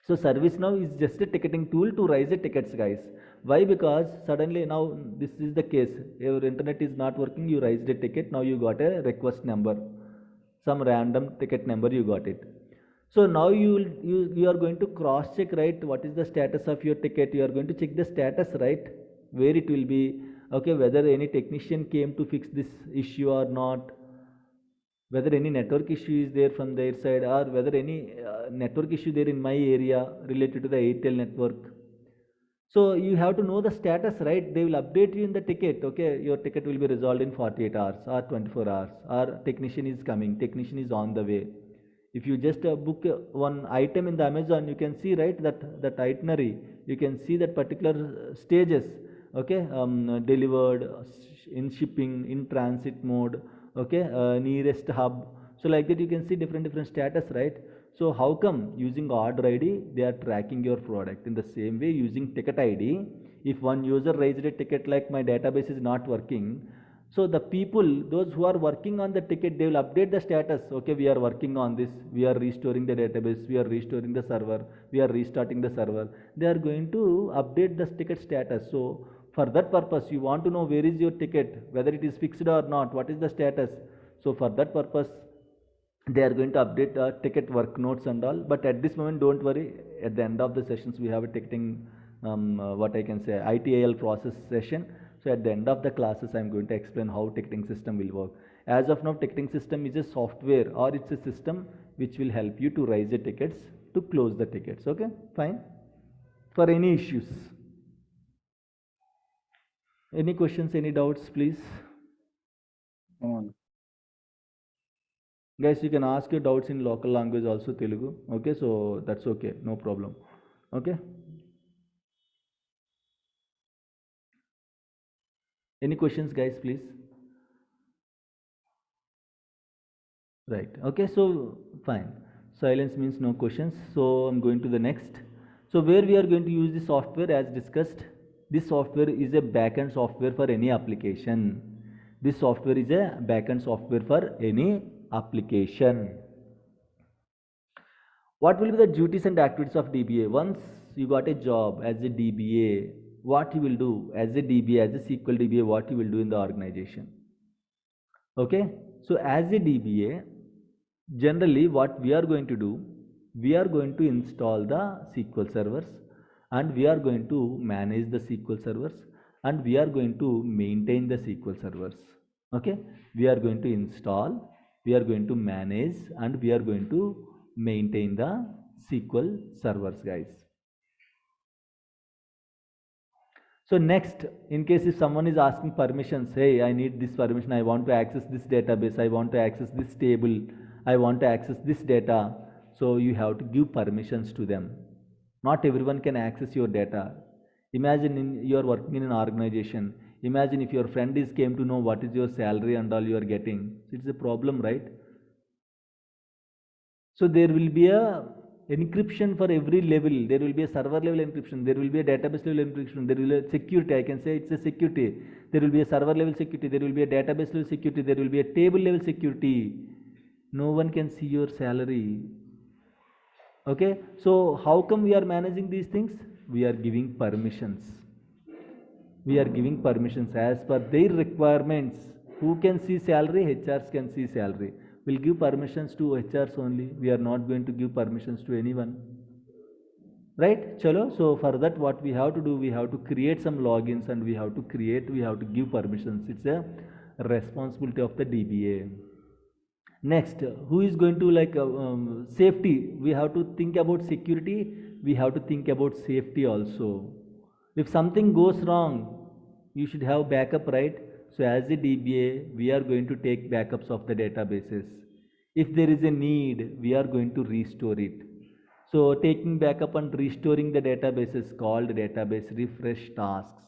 So ServiceNow is just a ticketing tool to raise the tickets, guys. Why? Because suddenly now this is the case, your internet is not working, you raised a ticket, now you got a request number, some random ticket number you got it. So now you are going to cross check, right? What is the status of your ticket? You are going to check the status, right? Where it will be, okay, whether any technician came to fix this issue or not, whether any network issue is there from their side, or whether any network issue there in my area related to the Airtel network. So you have to know the status, right? They will update you in the ticket. Okay, your ticket will be resolved in 48 hours or 24 hours, or technician is coming, technician is on the way. If you just book one item in the Amazon, you can see, right, that itinerary, you can see that particular stages. Okay, delivered, in shipping, in transit mode, okay, nearest hub. So like that you can see different status, right? So how come using order ID they are tracking your product? In the same way, using ticket ID, if one user raised a ticket like my database is not working, so the people, those who are working on the ticket, they will update the status. Okay, we are working on this, we are restoring the database, we are restoring the server, we are restarting the server. They are going to update the ticket status. So for that purpose, you want to know where is your ticket, whether it is fixed or not, what is the status. So for that purpose, they are going to update ticket work notes and all. But at this moment, don't worry, at the end of the sessions we have a ticketing what I can say, ITIL process session. So at the end of the classes, I am going to explain how ticketing system will work. As of now, ticketing system is a software, or it's a system which will help you to raise the tickets, to close the tickets. Okay, fine. For any issues, any questions, any doubts, please? Guys, you can ask your doubts in local language also, Telugu. Okay, so that's okay, no problem. Okay, any questions, guys, please? Right. Okay, so fine. Silence means no questions. So I'm going to the next. So where we are going to use the software as discussed. This software is a backend software for any application. This software is a backend software for any application. What will be the duties and activities of DBA? Once you got a job as a DBA, what you will do as a DBA, as a SQL DBA, what you will do in the organization? Okay, so as a DBA, generally what we are going to do, we are going to install the SQL servers, and we are going to manage the SQL servers, and we are going to maintain the SQL servers. Okay, we are going to install, we are going to manage, and we are going to maintain the SQL servers, guys. So next, in case if someone is asking permissions, hey, I need this permission, I want to access this database, I want to access this table, I want to access this data. So you have to give permissions to them. Not everyone can access your data. Imagine you are working in an organization. Imagine if your friend came to know what is your salary and all you are getting. It's a problem, right? So there will be a encryption for every level. There will be a server level encryption. There will be a database level encryption. There will be a security. I can say it's a security. There will be a server level security. There will be a database level security. There will be a table level security. No one can see your salary. Okay. So how come we are managing these things? We are giving permissions. We are giving permissions as per their requirements. Who can see salary? HRs can see salary. We'll give permissions to HRs only. We are not going to give permissions to anyone. Right? Chalo. So for that, what we have to do, we have to create some logins, and we have to give permissions. It's a responsibility of the DBA. Next, who is going to safety? We have to think about security. We have to think about safety also. If something goes wrong, you should have backup, right? So as a DBA, we are going to take backups of the databases. If there is a need, we are going to restore it. So taking backup and restoring the database is called database refresh tasks.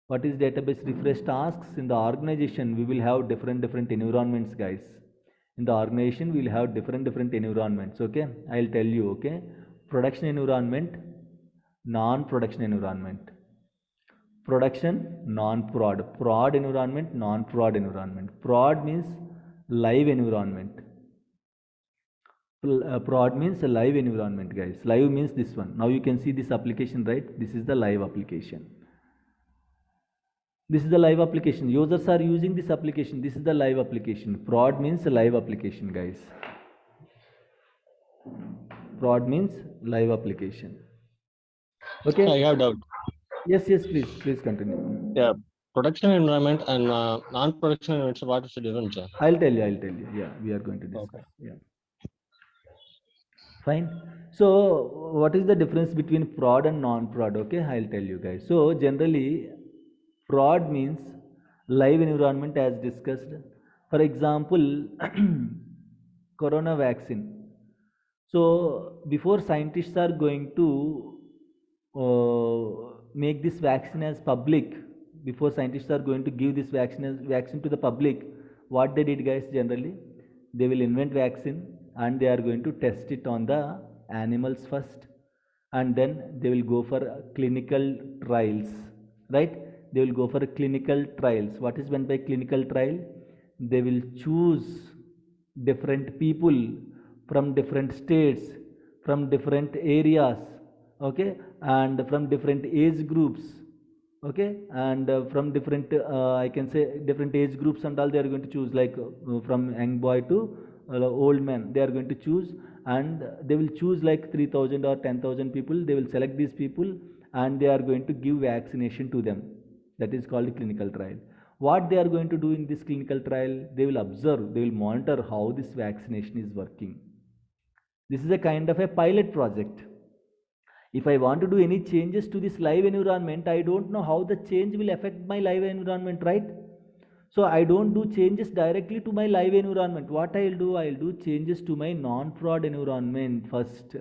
What is database refresh tasks? In the organization, we will have different environments, guys. In the organization, we will have different environments. Okay, I'll tell you. Okay, production environment, non-production environment. Production, non-prod. Prod environment, non-prod environment. Prod means live environment. Prod means a live environment, guys. Live means this one. Now you can see this application, right? This is the live application. This is the live application. Users are using this application. This is the live application. Prod means a live application, guys. Prod means live application. Okay. I have doubt. Yes, please continue. Yeah, production environment and non-production environment. What is the difference, sir? I'll tell you. Yeah, we are going to discuss. Okay. Yeah. Fine. So what is the difference between prod and non-prod? Okay, I'll tell you guys. So generally, prod means live environment as discussed. For example, corona vaccine. So before scientists are going to make this vaccine as public, before scientists are going to give this vaccine to the public, what they did, guys, generally they will invent vaccine and they are going to test it on the animals first, and then they will go for clinical trials, right? They will go for clinical trials. What is meant by clinical trial? They will choose different people from different states, from different areas, okay, and from different age groups, okay, and from different I can say different age groups and all. They are going to choose, like from young boy to old man. They are going to choose, and they will choose like 3,000 or 10,000 people. They will select these people, and they are going to give vaccination to them. That is called clinical trial. What they are going to do in this clinical trial? They will observe, they will monitor how this vaccination is working. This is a kind of a pilot project. If I want to do any changes to this live environment, I don't know how the change will affect my live environment, right? So I don't do changes directly to my live environment. What I'll do changes to my non-prod environment first.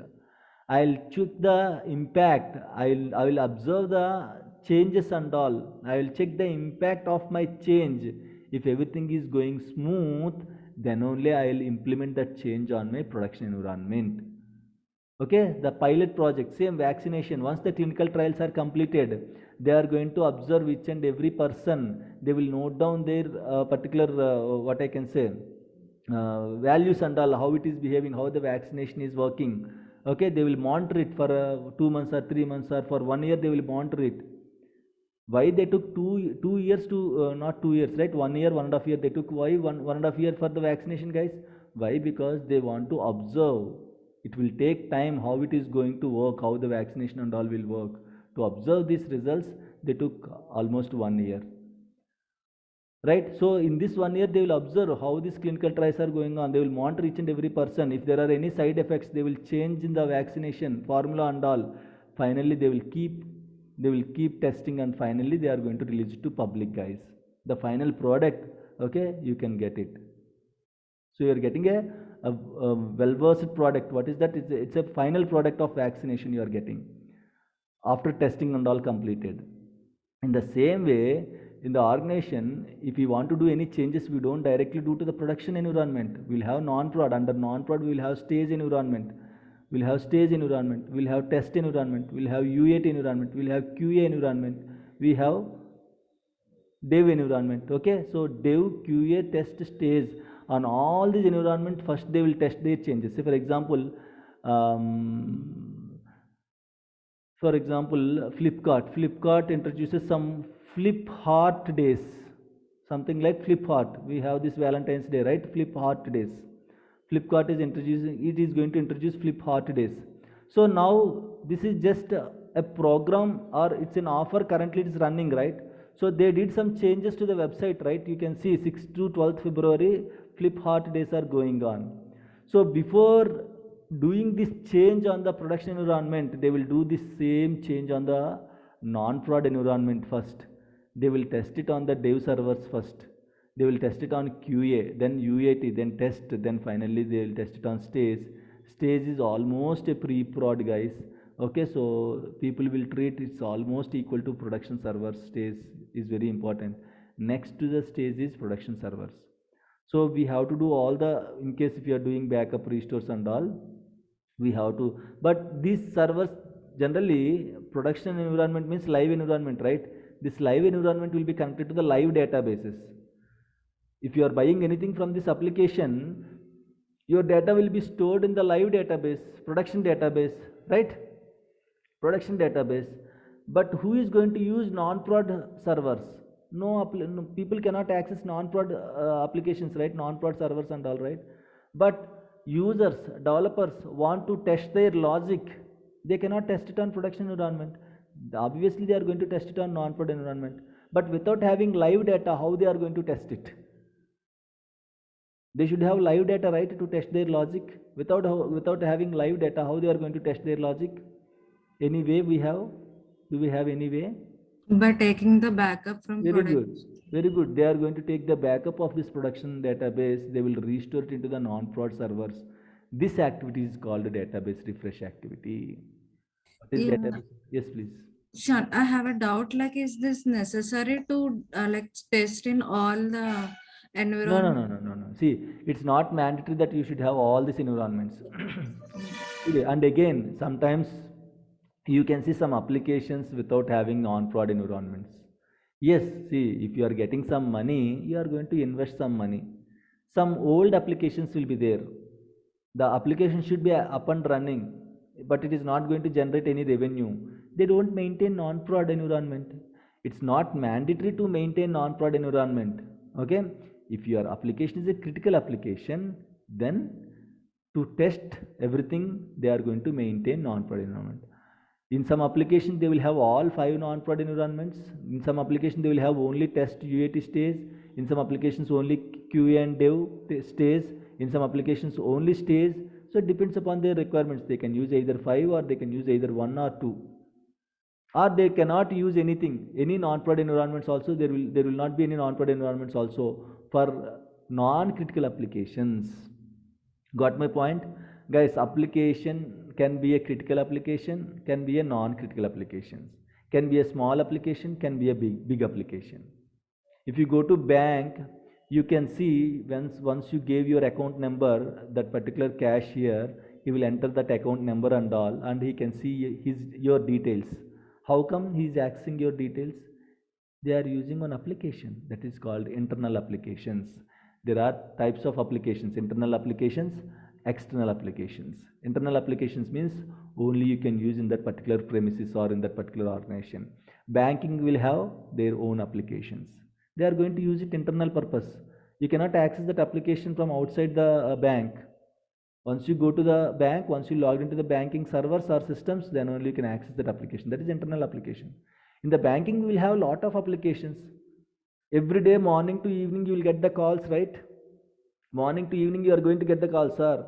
I'll check the impact. I will observe the changes and all. I will check the impact of my change. If everything is going smooth, then only I'll implement that change on my production environment. Okay, the pilot project, same vaccination. Once the clinical trials are completed, they are going to observe each and every person. They will note down their particular, what I can say, values and all, how it is behaving, how the vaccination is working. Okay, they will monitor it for 2 months or 3 months or for 1 year. They will monitor it. Why they took two years to not 2 years, right? 1 year, 1.5 year. They took why one and a half year for the vaccination, guys? Why? Because they want to observe. It will take time how it is going to work, how the vaccination and all will work. To observe these results, they took almost 1 year. Right? So in this 1 year, they will observe how these clinical trials are going on. They will monitor each and every person. If there are any side effects, they will change in the vaccination formula and all. Finally, they will keep testing, and finally they are going to release it to public, guys. The final product, okay, you can get it. So you are getting a well-versed product. What is that? It's a final product of vaccination you are getting after testing and all completed. In the same way, in the organization, if we want to do any changes, we don't directly do to the production environment. We'll have non-prod. Under non-prod, we'll have stage environment. We'll have stage environment. We'll have test environment. We'll have U8 environment. We'll have QA environment. We have dev environment. Okay, so dev, QA, test, stage. On all these environment, first they will test their changes. Say for example, Flipkart introduces some Flip Heart Days, something like Flip Heart. We have this Valentine's Day, right? Flip Heart Days. Flipkart is going to introduce Flip Heart Days. So now this is just a program, or it's an offer. Currently it is running, right? So they did some changes to the website, right? You can see 6th to 12th February Flip Heart Days are going on. So before doing this change on the production environment, they will do the same change on the non-prod environment first. They will test it on the dev servers first. They will test it on QA, then UAT, then test, then finally they will test it on stage. Stage is almost a pre-prod, guys. Okay, so people will treat it's almost equal to production servers. Stage is very important. Next to the stage is production servers. So we have to do all the, in case if you are doing backup, restores and all, we have to, but these servers generally, production environment means live environment, right? This live environment will be connected to the live databases. If you are buying anything from this application, your data will be stored in the live database, production database, right? Production database. But who is going to use non-prod servers? No, people cannot access non-prod applications, right? Non-prod servers and all, right? But users, developers want to test their logic. They cannot test it on production environment. Obviously, they are going to test it on non-prod environment. But without having live data, how they are going to test it? They should have live data, right, to test their logic. Without having live data, how they are going to test their logic? Any way we have? Do we have any way? By taking the backup from Very production. good. Very good. They are going to take the backup of this production database. They will restore it into the non-prod servers. This activity is called database refresh activity. What is Yeah. database? Yes, please. Sure, I have a doubt. Like, is this necessary to like test in all the environment? No. See, it's not mandatory that you should have all these environments. And again, sometimes you can see some applications without having non-prod environments. Yes, see, if you are getting some money, you are going to invest some money. Some old applications will be there. The application should be up and running, but it is not going to generate any revenue. They don't maintain non-prod environment. It's not mandatory to maintain non-prod environment. Okay, if your application is a critical application, then to test everything, they are going to maintain non-prod environment. In some applications, they will have all 5 non-prod environments. In some applications, they will have only test UAT stage. In some applications, only QA and dev stage. In some applications, only stage. So it depends upon their requirements. They can use either 5 or they can use either 1 or 2. Or they cannot use anything, any non-prod environments also. There will not be any non-prod environments also for non-critical applications. Got my point? Guys, application can be a critical application, can be a non-critical application, can be a small application, can be a big application. If you go to bank, you can see once you gave your account number, that particular cashier, he will enter that account number and all, and he can see your details. How come he is accessing your details? They are using one application that is called internal applications. There are types of applications: internal applications, external applications. Internal applications means only you can use in that particular premises or in that particular organization. Banking will have their own applications. They are going to use it internal purpose. You cannot access that application from outside the bank. Once you go to the bank, once you log into the banking servers or systems, then only you can access that application. That is internal application. In the banking, we will have a lot of applications. Every day, morning to evening, you will get the calls, right? Morning to evening, you are going to get the call, sir.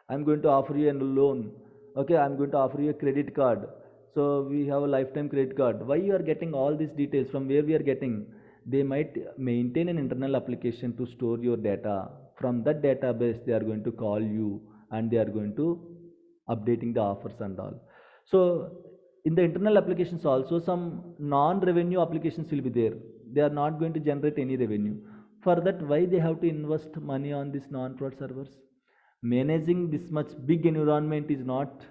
I'm going to offer you a loan. Okay, I'm going to offer you a credit card. So we have a lifetime credit card. Why you are getting all these details? From where we are getting? They might maintain an internal application to store your data. From that database, they are going to call you and they are going to updating the offers and all. So in the internal applications also, some non-revenue applications will be there. They are not going to generate any revenue. For that, why they have to invest money on these non-prod servers? Managing this much big environment is not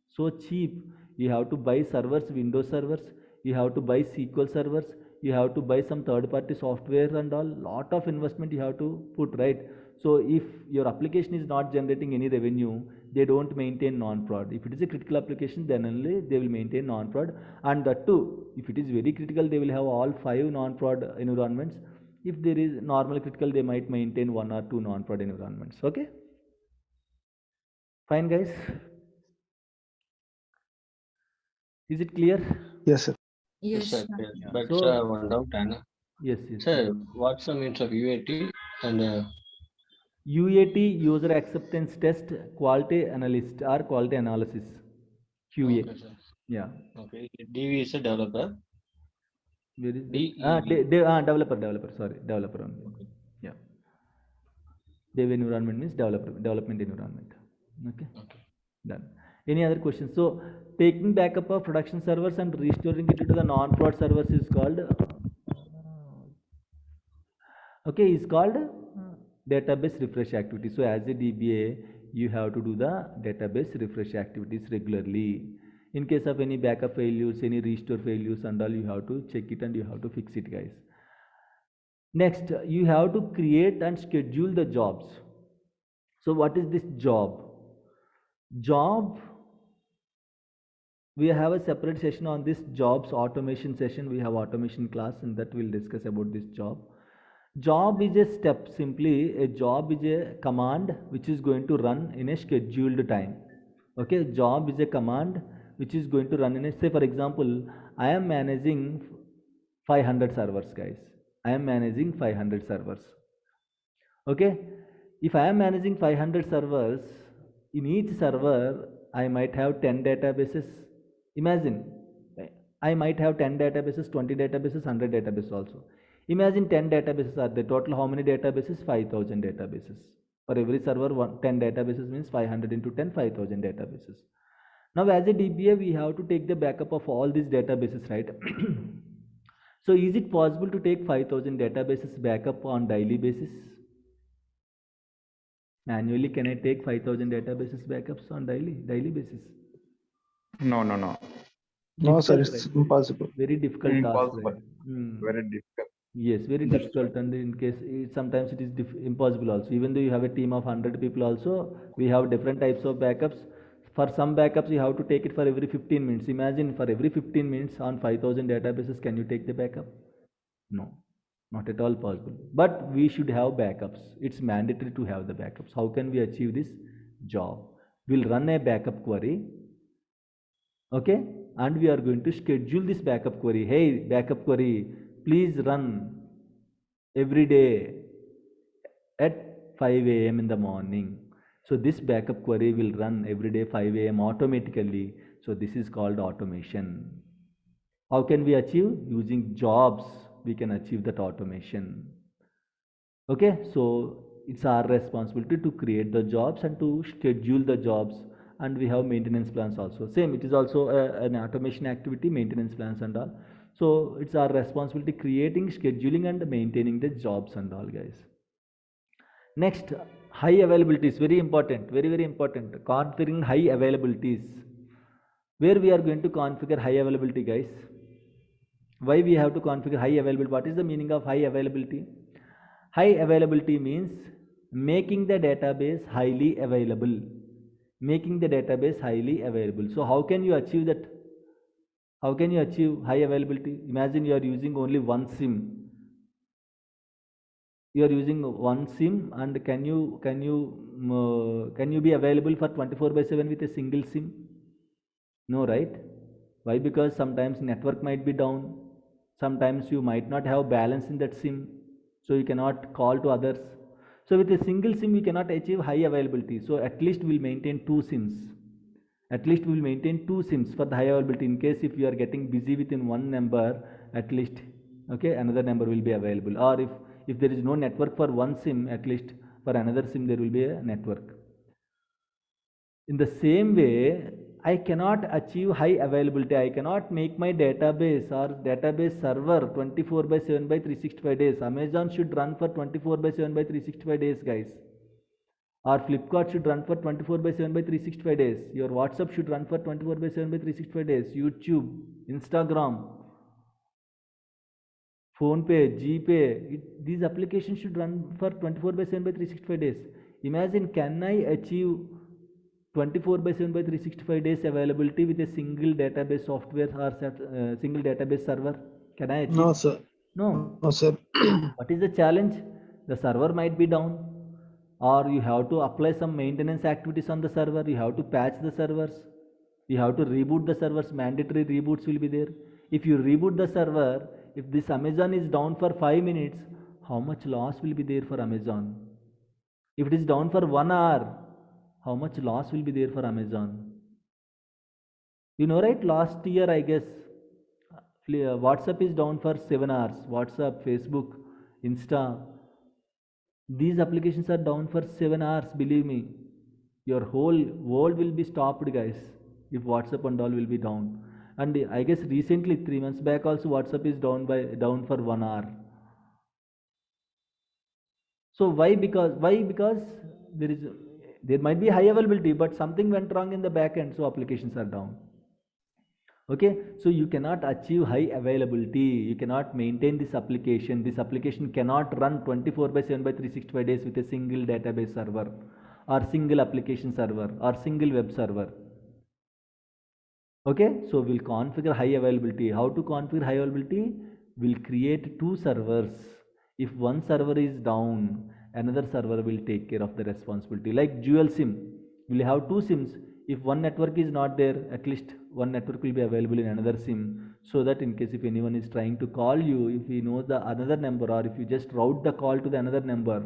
so cheap. You have to buy servers, Windows servers, you have to buy SQL servers, you have to buy some third-party software and all. Lot of investment you have to put, right? So if your application is not generating any revenue, they don't maintain non-prod. If it is a critical application, then only they will maintain non-prod. And that too, if it is very critical, they will have all 5 non-prod environments. If there is normal critical, they might maintain 1 or 2 non-prod environments. Okay? Fine, guys. Is it clear? Yes, sir. Yes, Yes, sir. sir. Yes. Yeah. But So- one doubt, Anna. Yes, yes. Sir, what's the means of UAT and UAT, user acceptance test, quality analyst or quality analysis, QA. okay, sir. Yeah. Okay. DV is a developer. Where is DEV. developer. Sorry, developer only. Okay. Yeah. Dev environment means development environment. Okay. Okay. Done. Any other questions? So taking backup of production servers and restoring it to the non-prod servers is called database refresh activity. So as a DBA, you have to do the database refresh activities regularly. In case of any backup failures, any restore failures and all, you have to check it and you have to fix it, guys. Next, you have to create and schedule the jobs. So what is this job? Job, we have a separate session on this jobs automation session. We have automation class, and that we'll discuss about this job. Job is a step. Simply, a job is a command which is going to run in a scheduled time. Okay, job is a command which is going to run in a, say for example, I am managing 500 servers, guys. I am managing 500 servers. Okay, if I am managing 500 servers, in each server I might have 10 databases. Imagine, I might have 10 databases, 20 databases, 100 databases also. Imagine 10 databases are there. Total how many databases? 5,000 databases. For every server, 10 databases means 500 into 10, 5,000 databases. Now as a DBA, we have to take the backup of all these databases, right? So is it possible to take 5,000 databases backup on daily basis? Manually, can I take 5,000 databases backups on daily basis? No. No, sir, Difficult, it's right? impossible. Very difficult task, Impossible. right? Hmm. Very difficult. Yes, very That's difficult, and in case sometimes it is impossible also. Even though you have a team of 100 people also, we have different types of backups. For some backups, you have to take it for every 15 minutes. Imagine for every 15 minutes on 5,000 databases, can you take the backup? No, not at all possible. But we should have backups. It's mandatory to have the backups. How can we achieve this? Job. We'll run a backup query. Okay, and we are going to schedule this backup query. Hey, backup query, please run every day at 5 a.m. in the morning. So this backup query will run every day 5 a.m. automatically. So this is called automation. How can we achieve? Using jobs, we can achieve that automation. Okay, so it's our responsibility to create the jobs and to schedule the jobs, and we have maintenance plans also. Same, it is also an automation activity, maintenance plans and all. So it's our responsibility creating, scheduling and maintaining the jobs and all, guys. Next, high availability is very important, very important. Configuring high availabilities. Where we are going to configure high availability, guys? Why we have to configure high availability? What is the meaning of high availability? High availability means making the database highly available. Making the database highly available. So how can you achieve that? How can you achieve high availability? Imagine you are using only one SIM. You are using one SIM, and can you be available for 24/7 with a single SIM? No, right? Why? Because sometimes network might be down. Sometimes you might not have balance in that SIM, so you cannot call to others. So with a single SIM, we cannot achieve high availability. So at least we'll maintain two SIMs. At least we will maintain two SIMs for the high availability. In case if you are getting busy within one number, at least another number will be available. Or if there is no network for one SIM, at least for another SIM there will be a network. In the same way, I cannot achieve high availability. I cannot make my database or database server 24/7 by 365 days. Amazon should run for 24/7 by 365 days, guys. Or Flipkart should run for 24/7 by 365 days. Your WhatsApp should run for 24/7 by 365 days. YouTube, Instagram, PhonePe, GPay, these applications should run for 24/7 by 365 days. Imagine, can I achieve 24/7 by 365 days availability with a single database software or single database server? Can I achieve? No, sir. No. No, sir. What is the challenge? The server might be down, or you have to apply some maintenance activities on the server. You have to patch the servers. You have to reboot the servers. Mandatory reboots will be there. If you reboot the server, if this Amazon is down for 5 minutes, how much loss will be there for Amazon? If it is down for 1 hour, how much loss will be there for Amazon? You know, right? Last year, I guess, WhatsApp is down for 7 hours. WhatsApp, Facebook, Insta, these applications are down for 7 hours. Believe me, your whole world will be stopped, guys, if WhatsApp and all will be down. And I guess recently, 3 months back also, WhatsApp is down for 1 hour. So why? Because there might be high availability, but something went wrong in the back end, so applications are down. Okay, so you cannot achieve high availability. You cannot maintain this application. This application cannot run 24/7 by 365 days with a single database server, or single application server, or single web server. Okay, so we'll configure high availability. How to configure high availability? We'll create two servers. If one server is down, another server will take care of the responsibility. Like dual SIM, we'll have two SIMs. If one network is not there, at least one network will be available in another SIM, so that in case if anyone is trying to call you, if he knows the another number, or if you just route the call to the another number,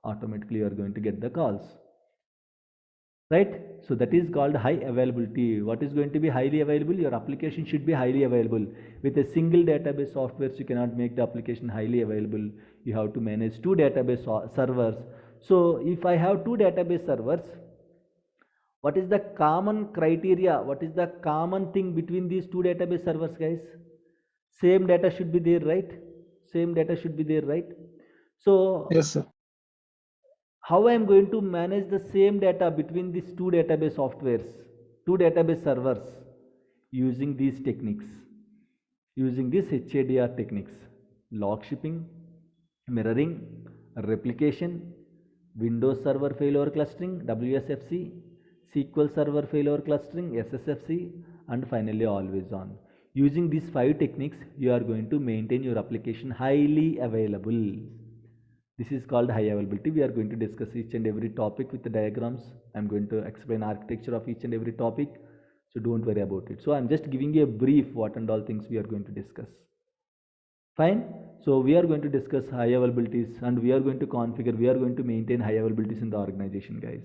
automatically you are going to get the calls. Right? So that is called high availability. What is going to be highly available? Your application should be highly available. With a single database software, you cannot make the application highly available. You have to manage two database servers. So if I have two database servers, what is the common criteria? What is the common thing between these two database servers, guys? Same data should be there, right? Same data should be there, right? So Yes, sir. how I am going to manage the same data between these two database softwares, two database servers, using these techniques, using these HADR techniques: log shipping, mirroring, replication, Windows Server Failover Clustering, WSFC, SQL Server Failover Clustering, SSFC, and finally always on. Using these 5 techniques, you are going to maintain your application highly available. This is called high availability. We are going to discuss each and every topic with the diagrams. I'm going to explain architecture of each and every topic, so don't worry about it. So I'm just giving you a brief what and all things we are going to discuss. Fine. So we are going to discuss high availabilities, and we are going to configure, we are going to maintain high availabilities in the organization, guys.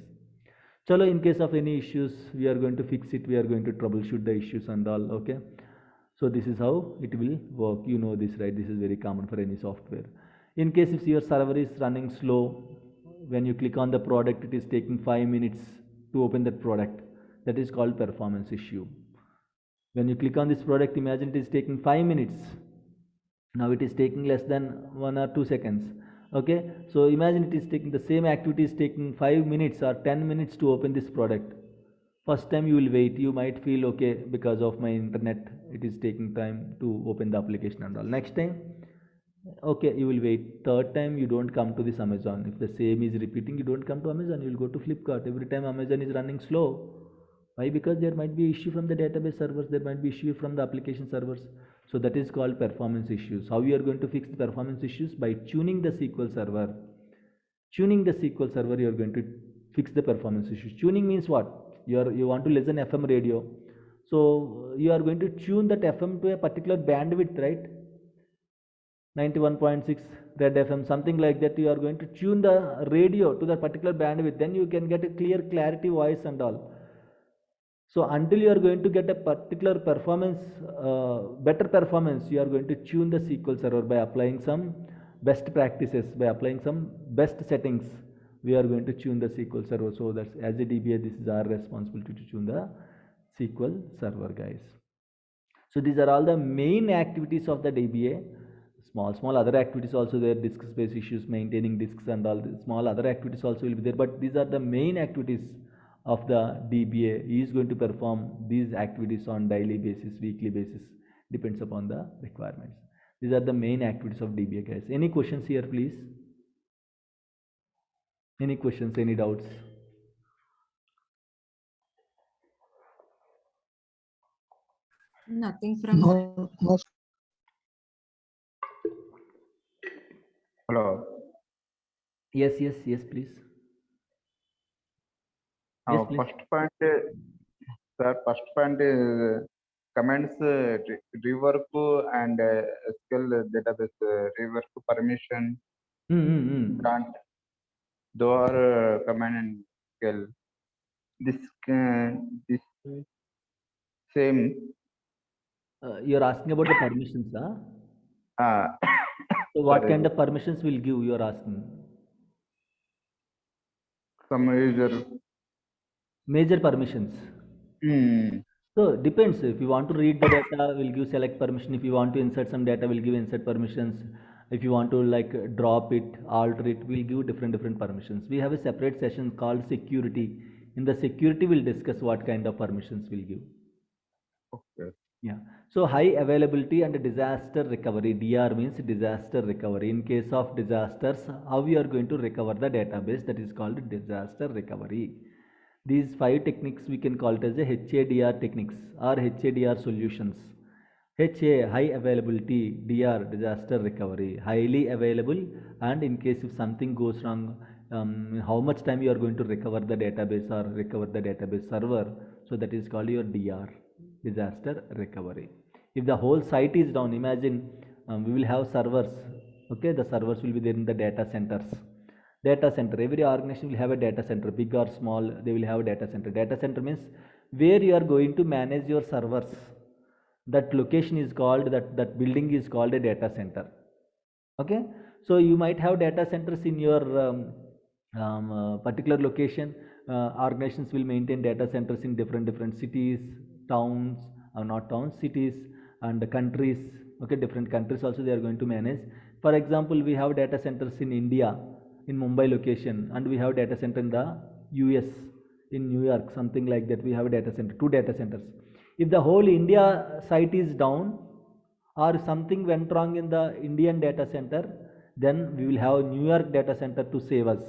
Chalo, in case of any issues, we are going to fix it. We are going to troubleshoot the issues and all. Okay. So this is how it will work. You know this, right? This is very common for any software. In case if your server is running slow, when you click on the product, it is taking 5 minutes to open that product. That is called performance issue. When you click on this product, imagine it is taking 5 minutes. Now it is taking less than 1 or 2 seconds. Okay, so imagine it is taking the same activity is taking 5 minutes or 10 minutes to open this product. First time you will wait, you might feel okay because of my internet it is taking time to open the application and all. Next time, okay, you will wait. Third time you don't come to this Amazon. If the same is repeating, you don't come to Amazon, you will go to Flipkart. Every time Amazon is running slow. Why? Because there might be issue from the database servers, there might be issue from the application servers. So that is called performance issues. How you are going to fix the performance issues? By tuning the SQL server. Tuning the SQL server, you are going to fix the performance issues. Tuning means what? You want to listen FM radio. So you are going to tune that FM to a particular bandwidth, right? 91.6 red FM, something like that. You are going to tune the radio to that particular bandwidth. Then you can get a clear clarity voice and all. So until you are going to get a particular performance, better performance, you are going to tune the SQL server by applying some best practices, by applying some best settings. We are going to tune the SQL server. So that's, as a DBA, this is our responsibility to tune the SQL server, guys. So these are all the main activities of the DBA. Small other activities also there, disk space issues, maintaining disks and all the small other activities also will be there, but these are the main activities of the DBA. He is going to perform these activities on daily basis, weekly basis, depends upon the requirements. These are the main activities of DBA, guys. Any questions here, please? Any questions, any doubts? Nothing from my No, Hello. Yes, please. Yes, please. First point, sir. First point is commands rework and SQL database rework permission grant. Those are command and SQL. This same. You're asking about the permissions, huh? So what Sorry. kind of permissions will give, you're asking? Some user. Major permissions. So depends. If you want to read the data, we'll give select permission. If you want to insert some data, we'll give insert permissions. If you want to like drop it, alter it, we'll give different permissions. We have a separate session called security. In the security, we'll discuss what kind of permissions we'll give. Okay. Yeah. So high availability and disaster recovery. DR means disaster recovery. In case of disasters, how we are going to recover the database, that is called disaster recovery. These 5 techniques we can call it as a HADR techniques or HADR solutions. HA, high availability, DR, disaster recovery, highly available, and in case if something goes wrong, how much time you are going to recover the database or recover the database server. So that is called your DR, disaster recovery. If the whole site is down, imagine we will have servers. Okay, the servers will be there in the data centers. Data center, every organization will have a data center, big or small, they will have a data center. Data center means where you are going to manage your servers. That location is called, that building is called a data center. Okay, so you might have data centers in your particular location. Organizations will maintain data centers in different cities, towns, or not towns, cities, and countries. Okay, different countries also they are going to manage. For example, we have data centers in India, in Mumbai location, and we have data center in the US, in New York, something like that. We have a data center, 2 data centers. If the whole India site is down, or something went wrong in the Indian data center, then we will have New York data center to save us.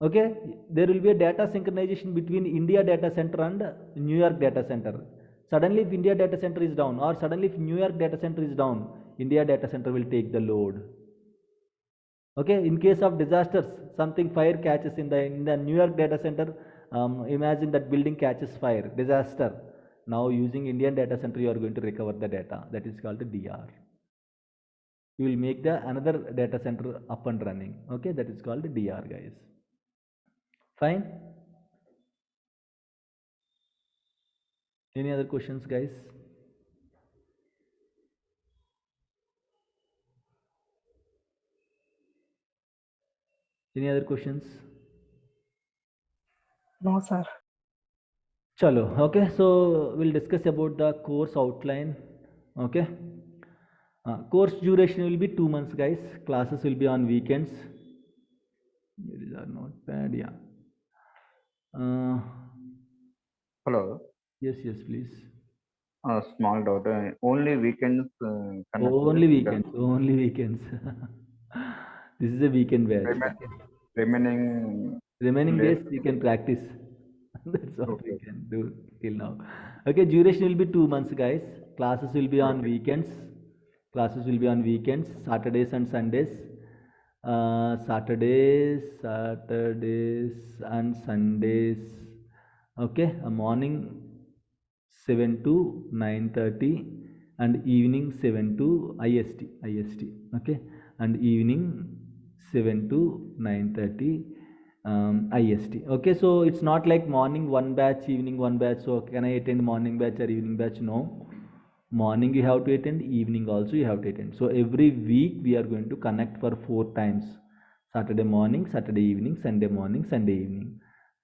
Okay, there will be a data synchronization between India data center and New York data center. Suddenly if India data center is down, or suddenly if New York data center is down, India data center will take the load. Okay, in case of disasters, something fire catches in the New York data center, imagine that building catches fire, disaster. Now using Indian data center, you are going to recover the data. That is called the DR. You will make the another data center up and running. Okay, that is called the DR, guys. Fine. Any other questions, guys? Any other questions? No, sir. Chalo, okay, so we'll discuss about the course outline. Okay, course duration will be 2 months, guys. Classes will be on weekends. These are not bad, yeah. Hello. Yes, please. Small doubt. Only weekends connect Only with weekends, only weekends. This is a weekend batch. Okay. remaining Remaining days. days we can practice. That's what we Okay. can do till now. Okay, duration will be 2 months, guys. Classes will be on Okay. weekends. Classes will be on weekends, Saturdays and Sundays. Saturdays and Sundays. Okay, a morning 7 to 9:30 and evening 7 to IST. Okay, and evening 7 to 9:30 IST. Okay, so it's not like morning one batch, evening one batch. So can I attend morning batch or evening batch? No. Morning you have to attend, evening also you have to attend. So every week we are going to connect for 4 times: Saturday morning, Saturday evening, Sunday morning, Sunday evening.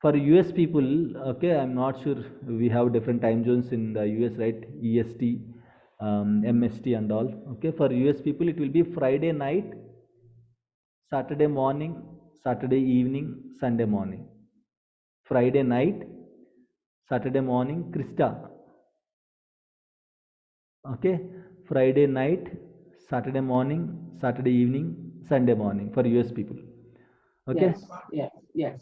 For US people, okay, I'm not sure, we have different time zones in the US, right? EST, MST and all. Okay, for US people it will be Friday night, Saturday morning, Saturday evening, Sunday morning. Friday night, Saturday morning, Krista. Okay, Friday night, Saturday morning, Saturday evening, Sunday morning for US people. Okay. Yes.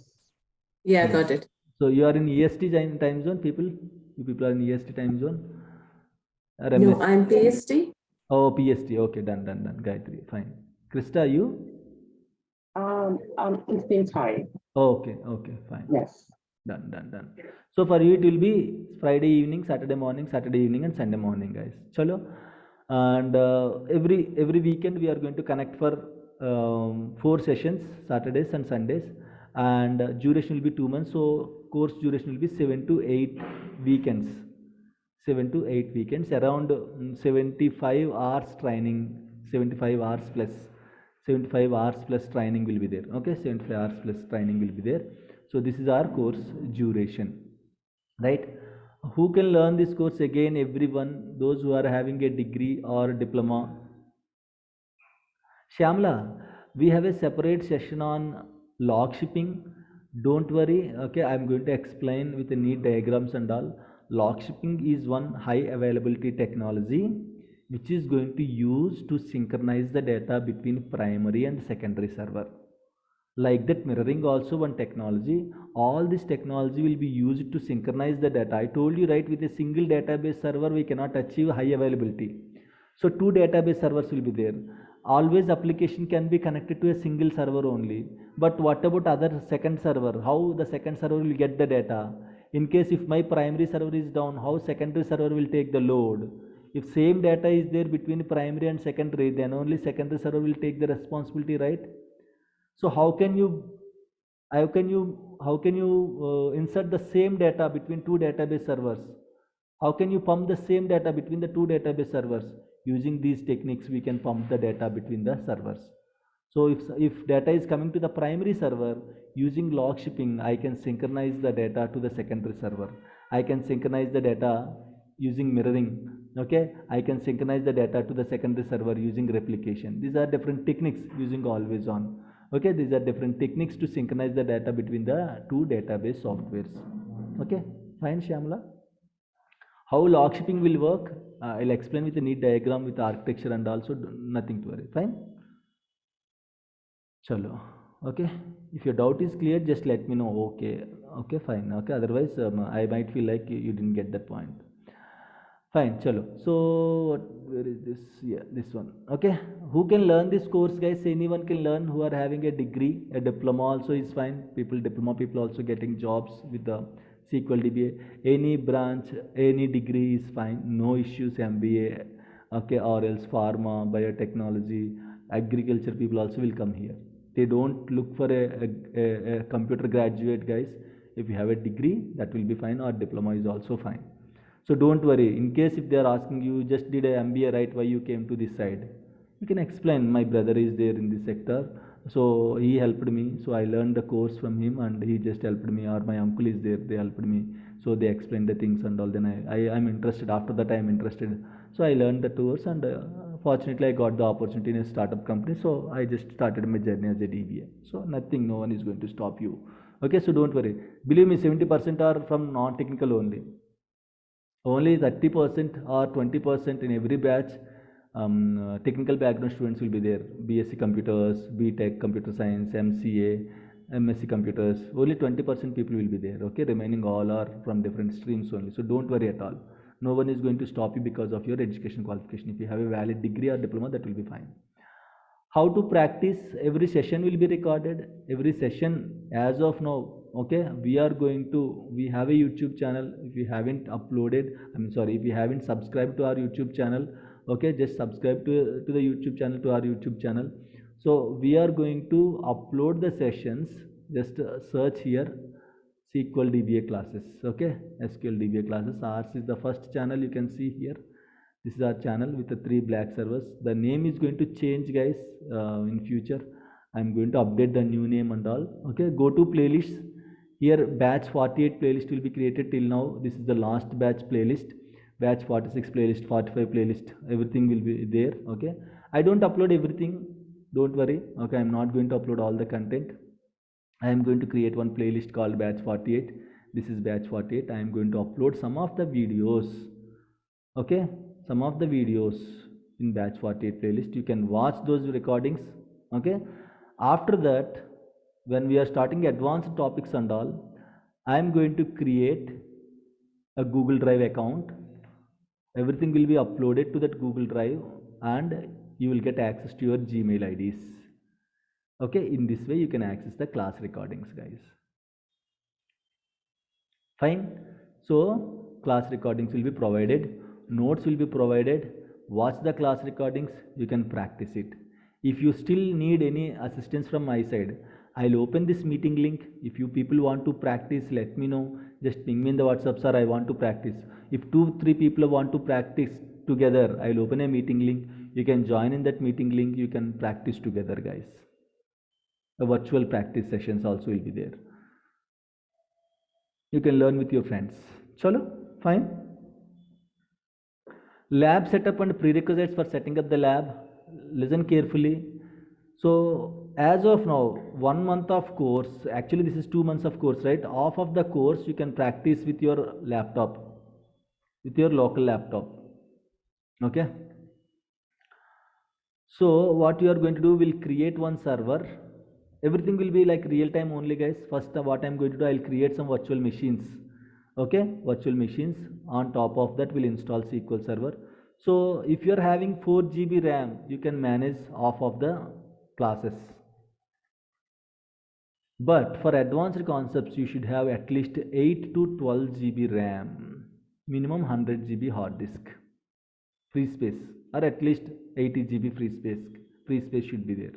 Yeah, So, got it. so you are in EST time zone, people? You people are in EST time zone? Or No, MST? I'm PhD. Oh, PST. Okay, done. Gayatri, fine. Krista, you? It's been time. Okay, fine. Yes. Done. So for you it will be Friday evening, Saturday morning, Saturday evening and Sunday morning, guys. Chalo. And every weekend we are going to connect for 4 sessions, Saturdays and Sundays, and duration will be 2 months. So course duration will be 7 to 8 weekends. 7 to 8 weekends, around 75 hours training, 75 hours plus 75 hours plus training will be there. Okay, 75 hours plus training will be there. So this is our course duration, right? Who can learn this course? Again, everyone, those who are having a degree or diploma. Shyamla, we have a separate session on log shipping. Don't worry, okay, I'm going to explain with the neat diagrams and all. Log shipping is one high availability technology which is going to use to synchronize the data between primary and secondary server. Like that, mirroring also one technology. All this technology will be used to synchronize the data. I told you, right, with a single database server we cannot achieve high availability. So 2 database servers will be there. Always application can be connected to a single server only. But what about other second server? How the second server will get the data? In case if my primary server is down, how secondary server will take the load? If same data is there between primary and secondary, then only secondary server will take the responsibility, right? So how can you insert the same data between 2 database servers? How can you pump the same data between the 2 database servers? Using these techniques we can pump the data between the servers. So if data is coming to the primary server, using log shipping I can synchronize the data to the secondary server. I can synchronize the data using mirroring. Okay, I can synchronize the data to the secondary server using replication. These are different techniques using always on. Okay, these are different techniques to synchronize the data between the 2 database softwares. Okay, fine, Shyamala. How log shipping will work, I'll explain with a neat diagram with architecture and also nothing to worry. Fine. Chalo. Okay, if your doubt is clear, just let me know. Okay, fine. Okay, otherwise I might feel like you didn't get that point. Fine, chalo. So where is this? Yeah, this one. Okay, who can learn this course, guys? Anyone can learn who are having a degree, a diploma also is fine. Diploma people also getting jobs with the SQL DBA. Any branch, any degree is fine. No issues. MBA, okay, or else pharma, biotechnology, agriculture people also will come here. They don't look for a computer graduate, guys. If you have a degree, that will be fine, or diploma is also fine. So don't worry. In case if they are asking you just did a MBA, right, why you came to this side, you can explain. My brother is there in this sector, so he helped me. So I learned the course from him, and he just helped me. Or my uncle is there, they helped me. So they explained the things and all. Then I'm interested. After that, I'm interested. So I learned the tours, and fortunately, I got the opportunity in a startup company. So I just started my journey as a DBA. So nothing, no one is going to stop you. Okay, so don't worry. Believe me, 70% are from non-technical only. Only 30% or 20% in every batch. Technical background students will be there. BSc computers, BTech computer science, MCA, MSc computers. Only 20% people will be there. Okay, remaining all are from different streams only. So don't worry at all. No one is going to stop you because of your education qualification. If you have a valid degree or diploma, that will be fine. How to practice? Every session will be recorded. Every session, as of now, okay, we have a YouTube channel. If you haven't uploaded, if you haven't subscribed to our YouTube channel, okay, just subscribe to the YouTube channel, to our YouTube channel. So we are going to upload the sessions. Just search here SQL DBA classes. Okay, SQL DBA classes. Ours is the first channel, you can see here. This is our channel with the 3 black servers. The name is going to change, guys, in future. I'm going to update the new name and all. Okay, go to playlists. Here batch 48 playlist will be created till now. This is the last batch playlist. Batch 46 playlist, 45 playlist, everything will be there. Okay, I don't upload everything, don't worry. Okay, I'm not going to upload all the content. I am going to create one playlist called batch 48. This is batch 48. I am going to upload some of the videos. Okay, some of the videos in batch 48 playlist. You can watch those recordings. Okay, after that, when we are starting advanced topics and all, I am going to create a Google Drive account. Everything will be uploaded to that Google Drive, and you will get access to your Gmail IDs. Okay, in this way you can access the class recordings, guys. Fine. So class recordings will be provided, notes will be provided. Watch the class recordings, you can practice it. If you still need any assistance from my side, I'll open this meeting link. If you people want to practice, let me know. Just ping me in the WhatsApp, sir, I want to practice. If 2-3 people want to practice together, I'll open a meeting link. You can join in that meeting link. You can practice together, guys. The virtual practice sessions also will be there. You can learn with your friends. Chalo, fine. Lab setup and prerequisites for setting up the lab. Listen carefully. So as of now, 1 month of course, actually this is 2 months of course, right? Half of the course you can practice with your laptop, with your local laptop. Okay. So what you are going to do, will create one server. Everything will be like real time only, guys. First, what I'm going to do, I'll create some virtual machines. Okay, virtual machines. On top of that, we'll install SQL Server. So if you're having 4 GB RAM, you can manage half of the classes. But for advanced concepts, you should have at least 8 to 12 GB RAM, minimum 100 GB hard disk, free space, or at least 80 GB free space should be there.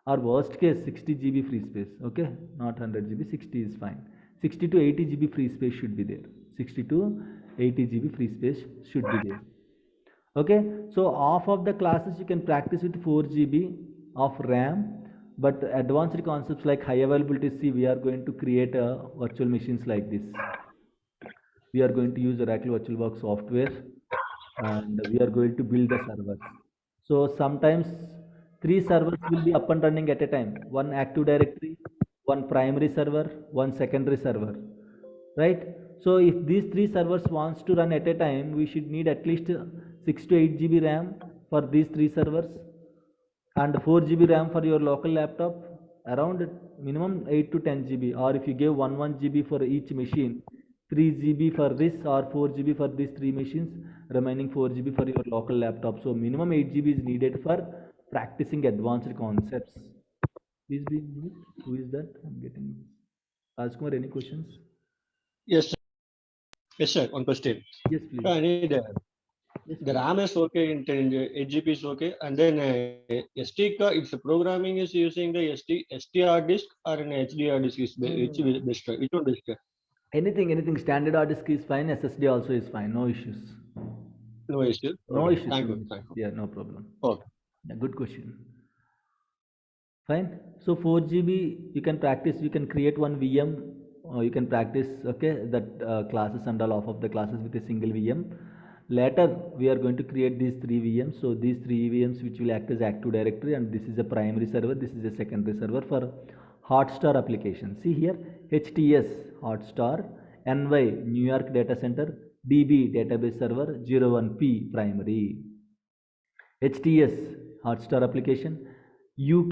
Or worst case 60 GB free space. Okay, not 100 GB, 60 is fine. 60 to 80 GB free space should be there. 60 to 80 GB free space should be there. Okay, so half of the classes you can practice with 4 GB of RAM. But advanced concepts like high availability C, we are going to create virtual machines like this. We are going to use Oracle VirtualBox software, and we are going to build the servers. So sometimes 3 servers will be up and running at a time. One Active Directory, one primary server, one secondary server, right? So if these 3 servers wants to run at a time, we should need at least 6 to 8 GB RAM for these 3 servers, and 4 GB RAM for your local laptop, around minimum 8 to 10 GB. Or if you give 1 GB for each machine, 3 GB for this or 4 GB for these 3 machines, remaining 4 GB for your local laptop. So minimum 8 GB is needed for practicing advanced concepts. Please be mute. Who is that? I'm getting. Rajkumar, any questions? Yes, sir. Yes, sir. One question. Yes, please. I need Yes, the RAM is okay, in 8 GB is okay, and then SD card. If the programming is using the SD hard disk or an HD hard disk is which will best? Which one best? Anything standard hard disk is fine. SSD also is fine. No issues. No issue. No Okay. issues. Thank No you. issues. Thank you. Yeah, no problem. Okay. Yeah, good question. Fine. So 4 GB you can practice. You can create one VM you can practice, okay, that classes and all of the classes with a single VM. Later we are going to create these 3 VMs. So these 3 VMs which will act as Active Directory, and this is a primary server, this is a secondary server for Hotstar application. See here, HTS Hotstar, NY New York data center, DB database server, 01P primary. HTS Hotstar application, UK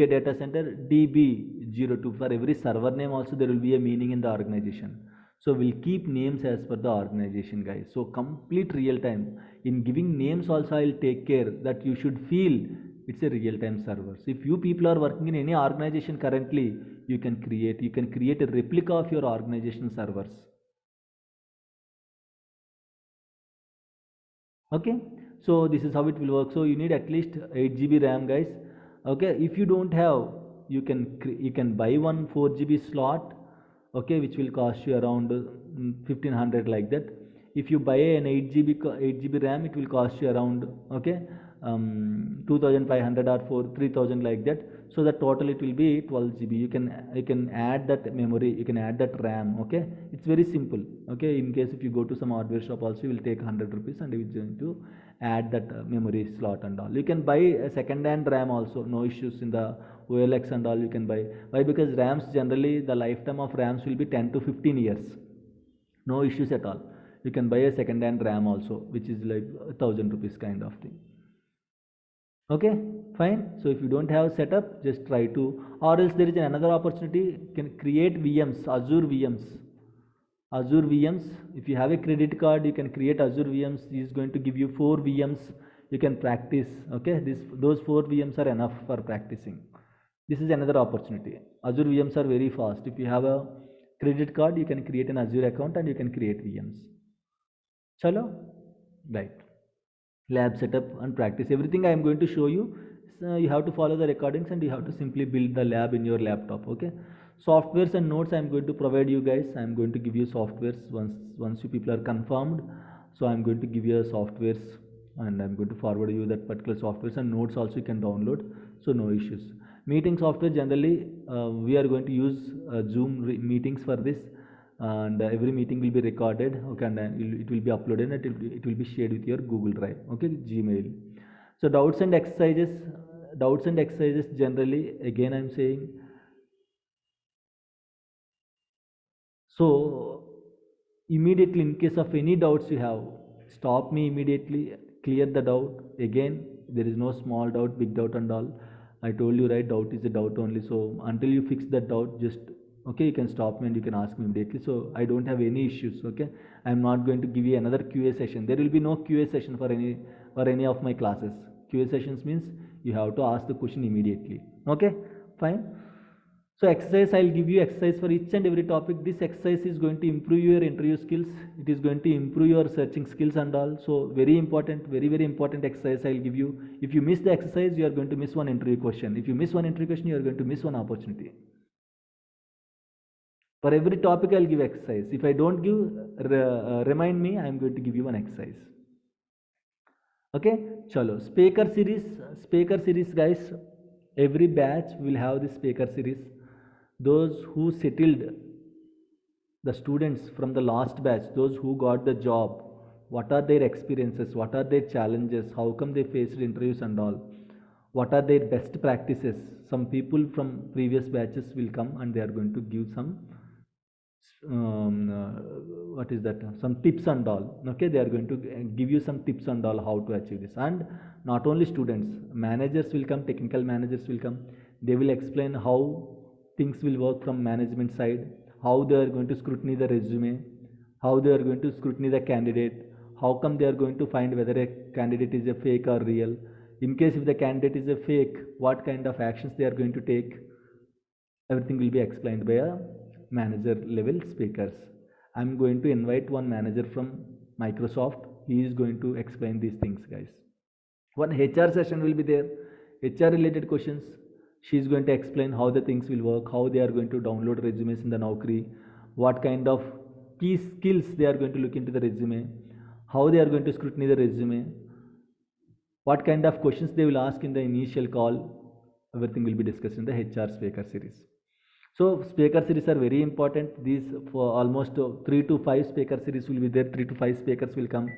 data center, DB02. For every server name also there will be a meaning in the organization. So we'll keep names as per the organization, guys. So complete real time. In giving names also I'll take care that you should feel it's a real time server. So if you people are working in any organization currently, you can create a replica of your organization servers. Okay, so this is how it will work. So you need at least 8 GB RAM, guys. Okay, if you don't have, you can buy one 4 GB slot, okay, which will cost you around 1500 like that. If you buy an 8 GB RAM, it will cost you around, okay, 2500 or 3000 like that. So the total it will be 12 GB. You can add that memory, you can add that RAM. Okay, it's very simple. Okay, in case if you go to some hardware shop also, you will take 100 rupees and you will going to add that memory slot and all. You can buy a second hand RAM also, no issues. In the OLX and all you can buy. Why? Because RAMs generally the lifetime of RAMs will be 10 to 15 years, no issues at all. You can buy a second hand RAM also, which is like 1000 rupees kind of thing. Okay, fine. So if you don't have setup, just try to, or else there is another opportunity, can create VMs, Azure VMs. If you have a credit card, you can create Azure VMs. He is going to give you 4 VMs. You can practice. Okay, those 4 VMs are enough for practicing. This is another opportunity. Azure VMs are very fast. If you have a credit card, you can create an Azure account and you can create VMs. Chalo, right. Lab setup and practice. Everything I am going to show you. So you have to follow the recordings and you have to simply build the lab in your laptop. Okay. Softwares and notes I am going to provide you guys. I am going to give you softwares once you people are confirmed. So I am going to give you a softwares and I am going to forward you that particular softwares, and notes also you can download. So no issues. Meeting software, generally we are going to use Zoom meetings for this, and every meeting will be recorded. Okay, and it will be uploaded and it will be shared with your Google Drive. Okay, Gmail. So doubts and exercises generally, again I am saying, so immediately in case of any doubts you have, stop me immediately, clear the doubt. Again, there is no small doubt, big doubt and all. I told you, right, doubt is a doubt only. So until you fix that doubt, just, okay, you can stop me and you can ask me immediately. So I don't have any issues. Okay, I am not going to give you another QA session. There will be no QA session for any of my classes. QA sessions means you have to ask the question immediately. Okay, fine. So exercise, I'll give you exercise for each and every topic. This exercise is going to improve your interview skills. It is going to improve your searching skills and all. So very important, very important exercise I'll give you. If you miss the exercise, you are going to miss one interview question. If you miss one interview question, you are going to miss one opportunity. For every topic, I'll give exercise. If I don't give, remind me, I am going to give you one exercise. Okay, chalo. Speaker series, guys. Every batch will have this speaker series. Those who settled, the students from the last batch, those who got the job, what are their experiences, what are their challenges, how come they faced interviews and all, what are their best practices. Some people from previous batches will come and they are going to give some some tips and all. Okay, they are going to give you some tips and all how to achieve this. And not only students, managers will come, technical managers will come. They will explain how things will work from management side, how they are going to scrutiny the resume, how they are going to scrutiny the candidate, how come they are going to find whether a candidate is a fake or real. In case if the candidate is a fake, what kind of actions they are going to take. Everything will be explained by a manager level speakers. I am going to invite one manager from Microsoft. He is going to explain these things, guys. One HR session will be there, HR related questions. She is going to explain how the things will work, how they are going to download resumes in the Naukri, what kind of key skills they are going to look into the resume, how they are going to scrutiny the resume, what kind of questions they will ask in the initial call. Everything will be discussed in the HR speaker series. So speaker series are very important. These for almost 3 to 5 speaker series will be there. 3 to 5 speakers will come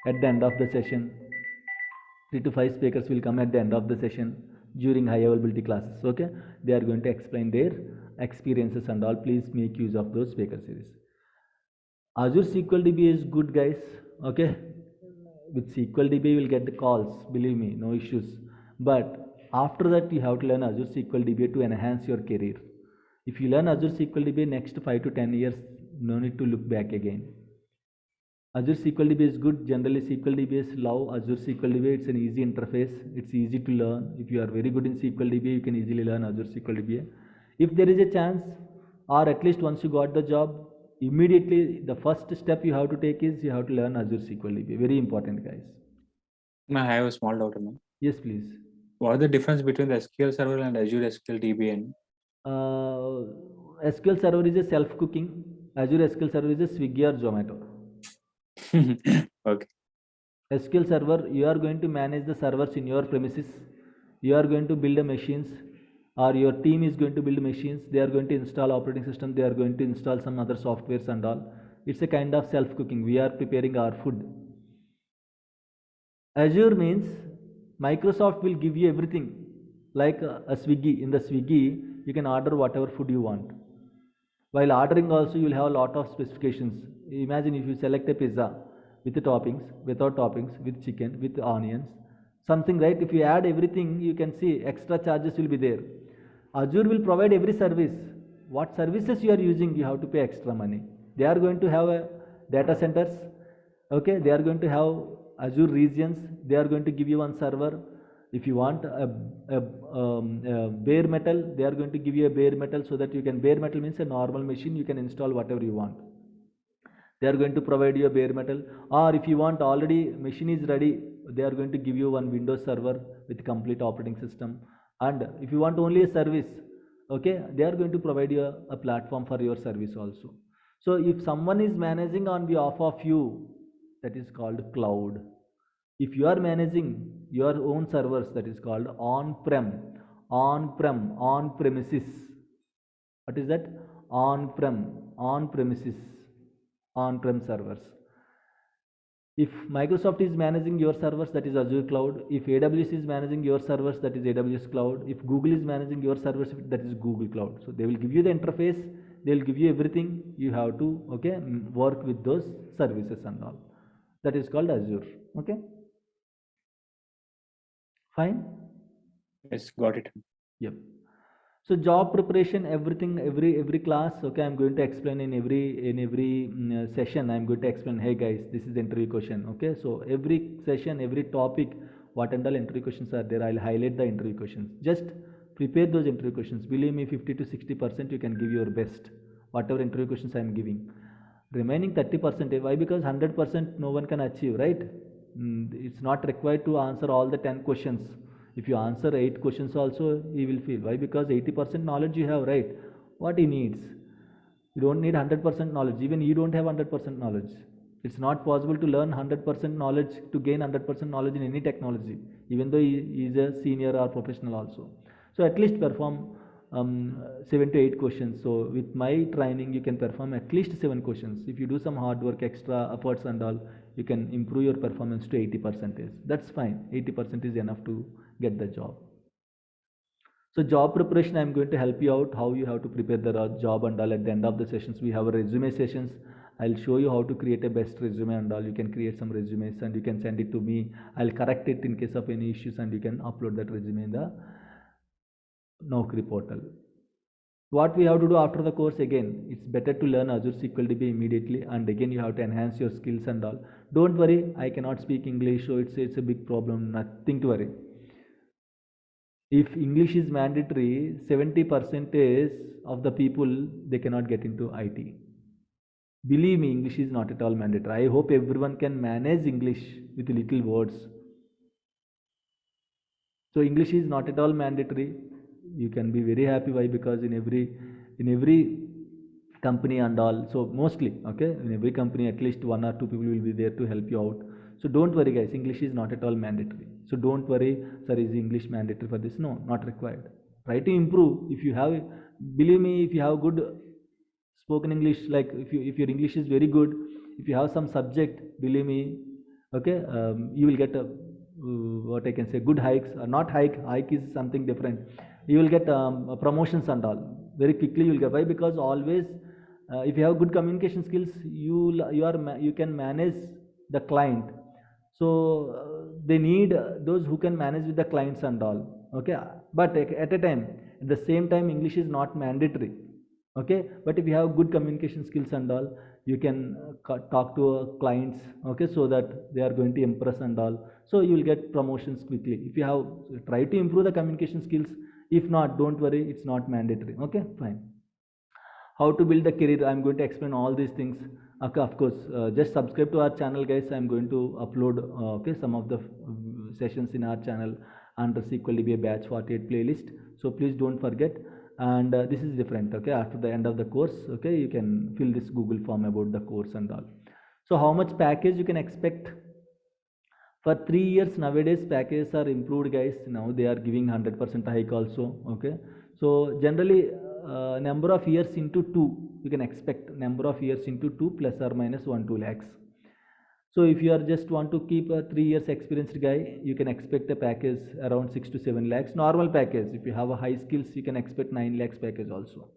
at the end of the session. 3 to 5 speakers will come at the end of the session during high availability classes. Okay, they are going to explain their experiences and all. Please make use of those speaker series. Azure SQL DBA is good, guys. Okay, with SQL DBA you will get the calls, believe me, no issues. But after that you have to learn Azure SQL DBA to enhance your career. If you learn Azure SQL DBA next 5 to 10 years, no need to look back again. Azure SQL DBA is good. Generally SQL DBAs love Azure SQL DBA. It's an easy interface. It's easy to learn. If you are very good in SQL DBA, you can easily learn Azure SQL DBA. If there is a chance, or at least once you got the job, immediately the first step you have to take is you have to learn Azure SQL DBA. Very important, guys. I have a small doubt. Yes, please. What is the difference between the SQL Server and Azure SQL DBA? SQL Server is a self-cooking. Azure SQL Server is a Swiggy or Zomato. Okay. SQL Server, you are going to manage the servers in your premises. You are going to build the machines, or your team is going to build machines. They are going to install operating system. They are going to install some other softwares and all. It's a kind of self-cooking. We are preparing our food. Azure means Microsoft will give you everything. Like a Swiggy. In the Swiggy, you can order whatever food you want. While ordering also, you will have a lot of specifications. Imagine if you select a pizza with the toppings, without toppings, with chicken, with onions, something, right? If you add everything, you can see extra charges will be there. Azure will provide every service. What services you are using, you have to pay extra money. They are going to have a data centers. Okay, they are going to have Azure regions. They are going to give you one server. If you want a bare metal, they are going to give you a bare metal, so that you can, bare metal means a normal machine, you can install whatever you want. They are going to provide you a bare metal, or if you want already machine is ready, they are going to give you one Windows server with complete operating system. And if you want only a service, okay, they are going to provide you a platform for your service also. So if someone is managing on behalf of you, that is called cloud. If you are managing your own servers, that is called on-prem, on-premises. What is that? On-prem, on-premises, on-prem servers. If Microsoft is managing your servers, that is Azure Cloud. If AWS is managing your servers, that is AWS Cloud. If Google is managing your servers, that is Google Cloud. So they will give you the interface, they will give you everything. You have to, okay, work with those services and all. That is called Azure. Okay. Fine. Yes, got it. Yep. So job preparation, everything, every class, okay, I'm going to explain in every session. I'm going to explain, hey guys, this is the interview question. Okay, so every session, every topic, what and all interview questions are there, I'll highlight the interview questions. Just prepare those interview questions. Believe me, 50 to 60% you can give your best, whatever interview questions I'm giving. Remaining 30%, why? Because 100% no one can achieve, right? It's not required to answer all the 10 questions. If you answer 8 questions also, he will feel. Why? Because 80% knowledge you have, right? What he needs. You don't need 100% knowledge. Even you don't have 100% knowledge. It's not possible to learn 100% knowledge, to gain 100% knowledge in any technology, even though he is a senior or professional also. So at least perform 7 to 8 questions. So with my training, you can perform at least 7 questions. If you do some hard work, extra efforts and all, you can improve your performance to 80%. That's fine. 80% is enough to get the job. So job preparation, I'm going to help you out how you have to prepare the job and all. At the end of the sessions, we have a resume sessions. I'll show you how to create a best resume and all. You can create some resumes and you can send it to me. I'll correct it in case of any issues, and you can upload that resume in the Naukri portal. What we have to do after the course, again, it's better to learn Azure SQL DBA immediately, and again you have to enhance your skills and all. Don't worry, I cannot speak English, so it's a big problem. Nothing to worry. If English is mandatory, 70% of the people, they cannot get into IT. Believe me, English is not at all mandatory. I hope everyone can manage English with little words. So English is not at all mandatory. You can be very happy. Why? Because in every company and all, so mostly, okay, in every company at least 1 or 2 people will be there to help you out. So don't worry guys, English is not at all mandatory. So don't worry, sir, is English mandatory for this? No, not required. Try to improve. If you have, believe me, if you have good spoken English, like if your English is very good, if you have some subject, believe me, okay, you will get a what I can say, good hikes, or not hike is something different. You will get promotions and all very quickly. You will get, why? Because always if you have good communication skills, you can manage the client. So they need those who can manage with the clients and all, okay. But at a time, at the same time, English is not mandatory, okay. But if you have good communication skills and all, you can talk to clients, okay, so that they are going to impress and all, so you will get promotions quickly. If you have, try to improve the communication skills. If not, don't worry, it's not mandatory, okay, fine. How to build the career, I'm going to explain all these things, okay. Of course, just subscribe to our channel, guys. I'm going to upload okay, some of the sessions in our channel under SQL DBA batch 48 playlist, so please don't forget. And this is different, okay. After the end of the course, okay, you can fill this Google form about the course and all. So how much package you can expect? For 3 years nowadays, packages are improved, guys. Now they are giving 100% hike also, okay. So generally number of years into 2, you can expect number of years into 2 plus or minus 1-2 lakhs. So if you are just want to keep a 3 years experienced guy, you can expect a package around 6 to 7 lakhs normal package. If you have a high skills, you can expect 9 lakhs package also.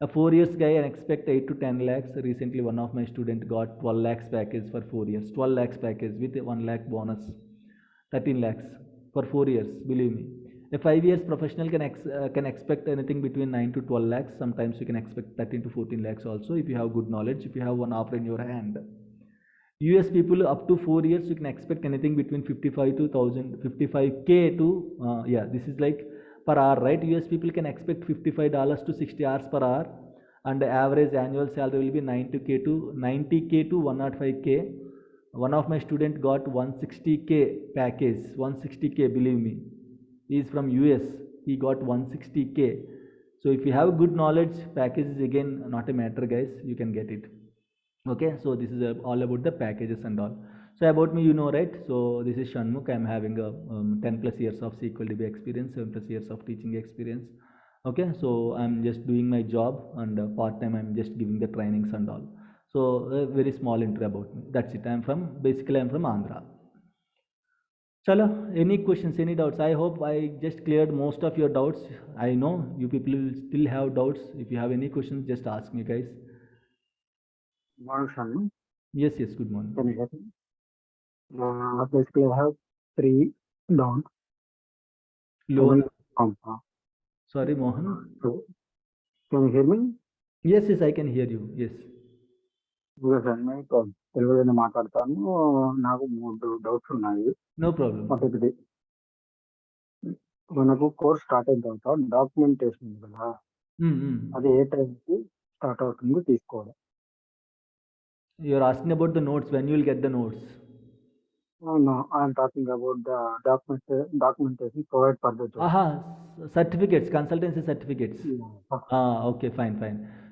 A 4 years guy, I expect 8 to 10 lakhs. Recently one of my student got 12 lakhs package for 4 years, 12 lakhs package with 1 lakh bonus, 13 lakhs for 4 years, believe me. A 5 years professional can expect anything between 9 to 12 lakhs. Sometimes you can expect 13 to 14 lakhs also, if you have good knowledge, if you have one offer in your hand. US people up to 4 years, you can expect anything between 55 to 1000, 55k to yeah, this is like per hour, right? US people can expect $55 to 60 hours per hour, and the average annual salary will be 90k to 105k. One of my student got 160k package, 160k, believe me. He is from US, he got 160k. So if you have good knowledge, package is again not a matter, guys. You can get it, okay. So this is all about the packages and all. So about me, you know, right? So this is Shanmukh. I'm having a 10 plus years of SQL DBA experience, 7 plus years of teaching experience, okay. So I'm just doing my job, and part time I'm just giving the trainings and all. So a very small intro about me, that's it. I'm from Andhra. Chalo, any questions, any doubts? I hope I just cleared most of your doubts. I know you people will still have doubts. If you have any questions, just ask me, guys. Morning, Shanmukh. Yes, good morning. Can you hear me? Basically, I have 3 doubts. Loan. So, Sorry, Mohan. can you hear me? Yes, I can hear you. Yes. Shanmukh, తెలుగులోనే మాట్లాడతాను. నాకు 3 doubts ఉన్నాయి. No problem. ఒకటి, మనకు course start అయిన తర్వాత documentation ఉంది కదా, అది ఏ టైంకి స్టార్ట్ అవుతుందో తీసుకోవాలి. You're asking about the notes, when you will get the notes? No, I'm talking about the documentation provided for the job. Aha, certificates, consultancy certificates. Yeah. Okay, fine.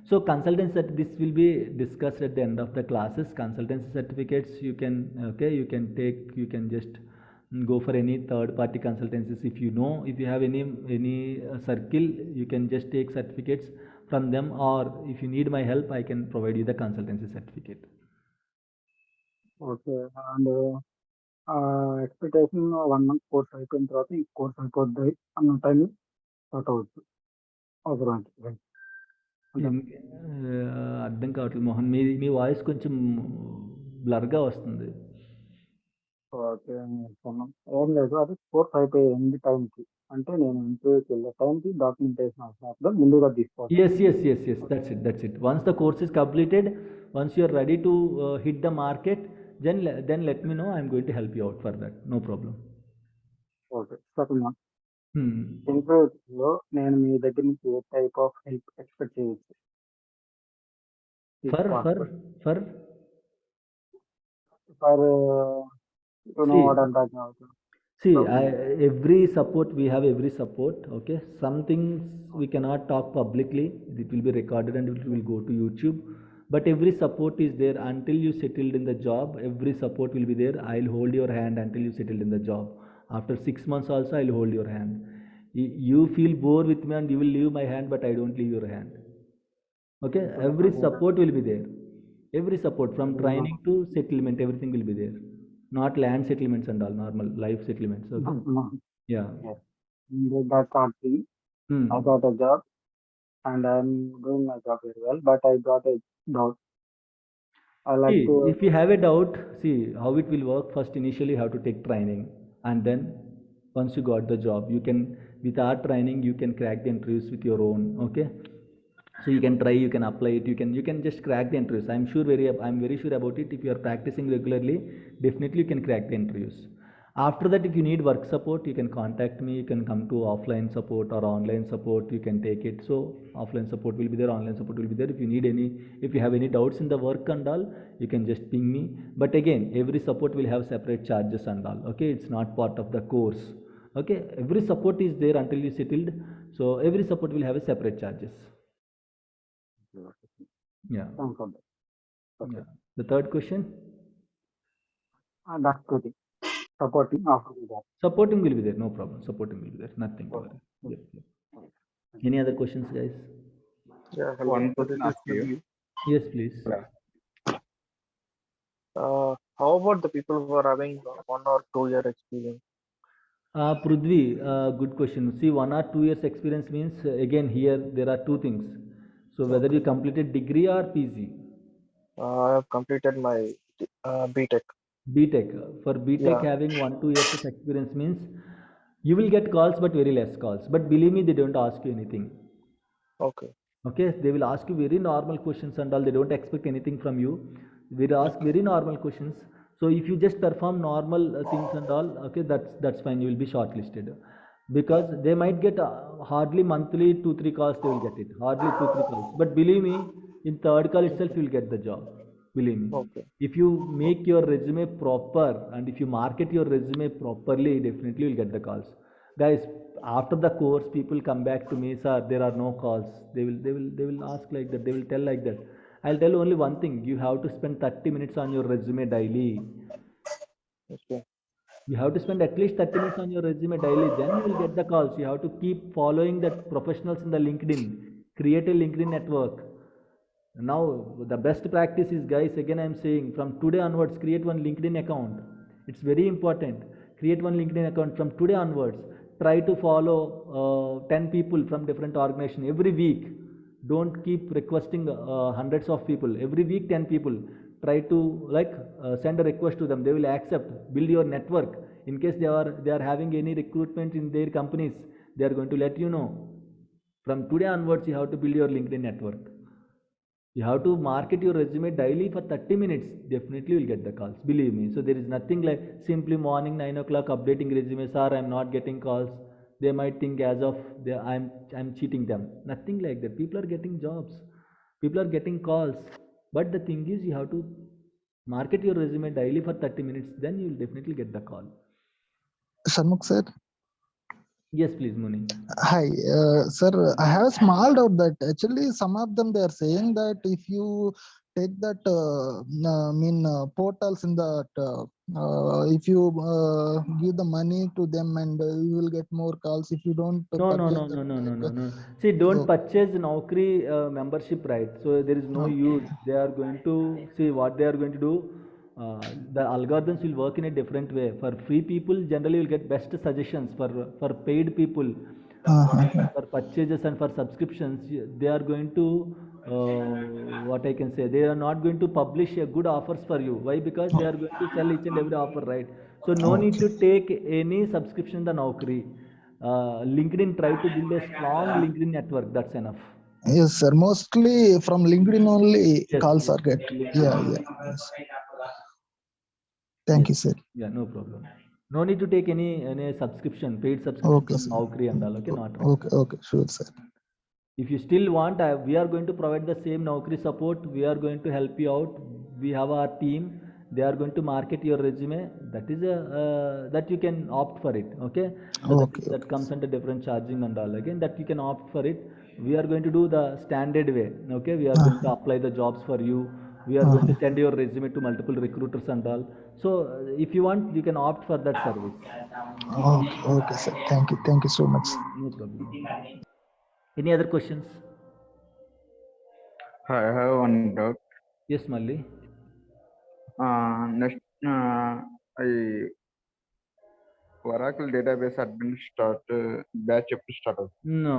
So consultancy, this will be discussed at the end of the classes. Consultancy certificates you can, okay, you can take, you can just go for any third party consultancies. If you know, if you have any circle, you can just take certificates from them, or if you need my help, I can provide you the consultancy certificate. Okay, and expectation 1 month course అయిపోయిన తర్వాత ఈ course అయిపోద్ది అన్న time start అవ్వచ్చు. అర్థం కావట్లేదు మోహన్, మీ voice కొంచెం బ్లర్గా వస్తుంది. ఓకే, ఏం లేదు, అది కోర్స్ అయిపోయే ఎన్ని టైంకి అంటే నేను ఇంటర్వ్యూకి వెళ్ళే టైంకి డాక్యుమెంటేషన్ అవసరం ముందుగా తీసుకోవాలి. Yes, that's it. Once the course is completed, once you are ready to hit the market, then let me know. I'm going to help you out for that, no problem. Okay, ఇంటర్వ్యూలో నేను మీ దగ్గర నుంచి ఏ type of help expect చేయొచ్చు? For you know what I'm talking about. See, every support, we have every support, okay. Some things we cannot talk publicly, it will be recorded and it will go to YouTube, but every support is there until you settled in the job. Every support will be there. I'll hold your hand until you settled in the job. After 6 months also, I'll hold your hand. You feel bored with me and you will leave my hand, but I don't leave your hand. Okay, every support will be there. Every support from training to settlement, everything will be there. Not land settlements and all, normal life settlements. Okay. Yeah. Yes. That's our thing. I Hmm. got a job and I'm doing my job very well, but I got a doubt. I like See, to if you have a doubt, see how it will work. First, initially, you have to take training, and then once you got the job, you can, with our training, you can crack the interviews with your own. Okay, so you can try, you can apply it, you can just crack the interviews. I'm very sure about it. If you are practicing regularly, definitely you can crack the interviews. After that, if you need work support, you can contact me. You can come to offline support or online support. You can take it. So offline support will be there, online support will be there. If you have any doubts in the work and all, you can just ping me. But again, every support will have separate charges and all. Okay, it's not part of the course. Okay, every support is there until you settled. So every support will have a separate charges. Yeah. thank for that. Okay. Yeah. The third question. That's good. Supporting after that. Supporting will be there, no problem. Supporting will be there, nothing to worry. Okay. Yep. Any other questions, guys? Yeah, hello. One So question this is ask you. Prithvi. Yes, please. How about the people who are having 1 or 2 year experience? Prithvi, good question. See, 1 or 2 years experience means, again, here there are two things. So whether you completed degree or PG. I have completed my BTech. BTech. For BTech, Yeah. having 1-2 years of experience means you will get calls, but very less calls. But believe me, they don't ask you anything. Okay. Okay, they will ask you very normal questions and all. They don't expect anything from you. They ask very normal questions. So if you just perform normal things and all, okay, that's fine. You will be shortlisted, because they might get hardly monthly 2-3 calls. They will get it hardly 2-3 calls. But believe me, in third call itself you will get the job. Believe me. Okay. If you make your resume proper and if you market your resume properly, definitely you'll get the calls. Guys, after the course, people come back to me, sir, there are no calls. They will ask like that. They will tell like that. I'll tell only one thing. You have to spend 30 minutes on your resume daily. Okay. You have to spend at least 30 minutes on your resume daily. Then you will get the calls. You have to keep following the professionals in the LinkedIn. Create a LinkedIn network. Now, the best practice is, guys, again I'm saying, from today onwards, create one LinkedIn account. It's very important. Create one LinkedIn account from today onwards. Try to follow 10 people from different organizations every week. Don't keep requesting hundreds of people. Every week 10 people. Try to send a request to them. They will accept. Build your network. In case they are having any recruitment in their companies, they are going to let you know. From today onwards, you have to build your LinkedIn network. You have to market your resume daily for 30 minutes. Definitely you'll get the calls. Believe me. So there is nothing like simply morning 9 o'clock updating resume. Sir, I'm not getting calls. They might think as of I'm cheating them. Nothing like that. People are getting jobs. People are getting calls. But the thing is, you have to market your resume daily for 30 minutes. Then you will definitely get the call. Shanmukh sir. Yes, please, Muni. Hi, sir. I have a small doubt that actually some of them they are saying that if you take that portals in that if you give the money to them and you will get more calls if you don't No. purchase that. See, don't Okay. purchase Naukri membership, right? So there is no use. They are going to see what they are going to do. The algorithms will work in a different way. For free people, generally you'll get best suggestions. For paid people, for purchases and for subscriptions, they are going to what I can say. They are not going to publish a good offers for you. Why? Because they are going to sell each and every offer, right? So no need to take any subscription in the Naukri. LinkedIn, try to build a strong LinkedIn network. That's enough. Yes, sir. Mostly from LinkedIn only Yes, calls yes, are get. LinkedIn. Yeah. Yes. Thank you, sir. Yeah, no problem. No need to take any subscription, paid subscription Okay, from sir. Naukri and all. Okay, not right. Okay, sure, sir. If you still want, we are going to provide the same Naukri support. We are going to help you out. We have our team. They are going to market your resume. That is that you can opt for it. Okay. So that comes under different charging and all. Again, that you can opt for it. We are going to do the standard way. Okay. We are going to apply the jobs for you. We are going to send your resume to multiple recruiters and all. So if you want, you can opt for that service. Okay, sir. Thank you so much. No problem. Any other questions? I have one doubt. Yes, Malli. Next, I Oracle database admin start batch ఎప్పుడు start అవుతుంది? No,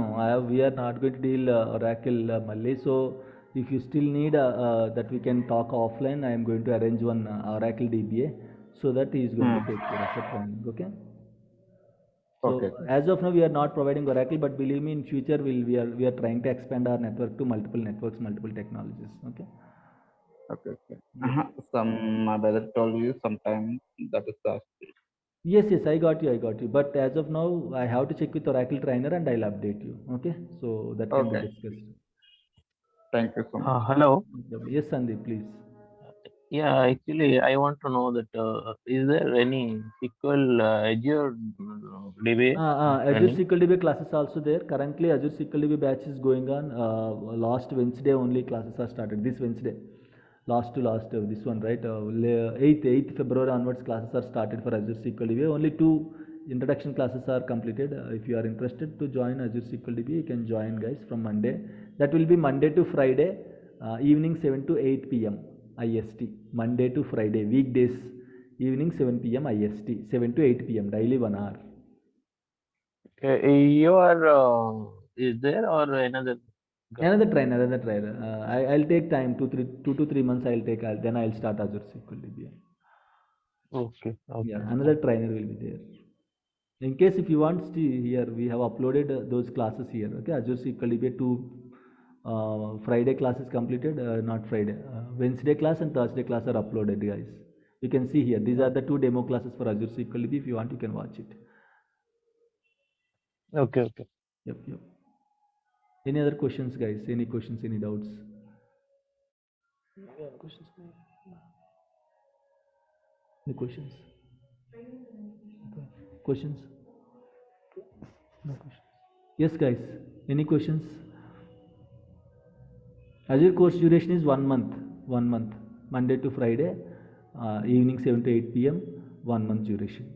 we are not going to deal Oracle, Malli. So if you still need that, we can talk offline. I am going to arrange one Oracle DBA, so that he is going to take care of the training. Okay. So Okay. as of now, we are not providing Oracle, but believe me, in future we are trying to expand our network to multiple networks, multiple technologies. Okay. Okay. Some my brother told you sometime that is the Yes, I got you. But as of now, I have to check with Oracle trainer and I'll update you. Okay. So that can be Okay. discussed. Thank you so much. Hello. Yes, Sandeep, please. Yeah, actually, I want to know that is there any SQL Azure DBA Azure training? SQL DBA classes also there. Currently, Azure SQL DBA batch is going on. Last Wednesday only classes are started. This Wednesday, last to last, this one, right? 8th February onwards classes are started for Azure SQL DBA. Only 2 introduction classes are completed. If you are interested to join Azure SQL DBA, you can join, guys, from Monday. That will be Monday to Friday, evening 7 to 8 p.m. IST. Monday to Friday, weekdays, evening 7 p.m. IST, 7 to 8 p.m. daily 1 hour. You are is there or another guy? Another trainer. I'll take time, 2 to 3 months. Then I'll start Azure SQL DBA. Okay. Yeah, another trainer will be there. In case if you want, see here we have uploaded those classes here. Okay, Azure SQL DBA 2 Friday classes completed. Not Friday, Wednesday class and Thursday class are uploaded, guys. You can see here. These are the 2 demo classes for Azure SQL DBA. If you want, you can watch it. Okay. Yep. Any other questions, guys? Any questions? Any doubts? Any questions? Questions? No questions. Yes, guys. Any questions? Azure course duration is 1 month. 1 month. Monday to Friday, evening 7 to 8 p.m. 1 month duration.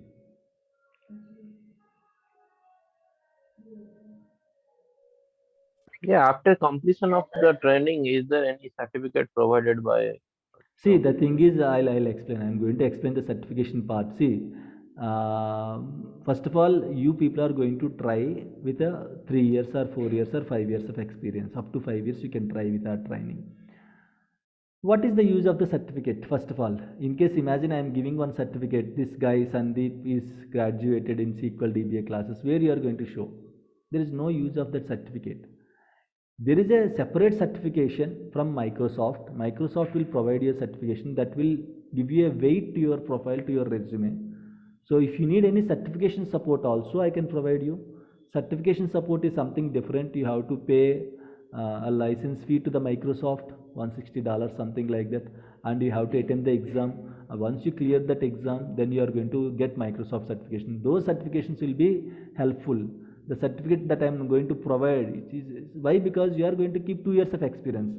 Yeah, after completion of the training, is there any certificate provided by? See, the thing is, I'll explain. I'm going to explain the certification part. See, first of all, you people are going to try with a 3 years or 4 years or 5 years of experience. Up to 5 years, you can try with our training. What is the use of the certificate? First of all, in case imagine I am giving one certificate, this guy Sandeep is graduated in SQL DBA classes, where you are going to show? There is no use of that certificate. There is a separate certification from Microsoft. Microsoft will provide you a certification that will give you a weight to your profile, to your resume. So if you need any certification support also, I can provide you. Certification support is something different. You have to pay a license fee to the Microsoft, $160, something like that, and you have to attend the exam. Once you clear that exam, then you are going to get Microsoft certification. Those certifications will be helpful. The certificate that I am going to provide, why? Because you are going to keep 2 years of experience.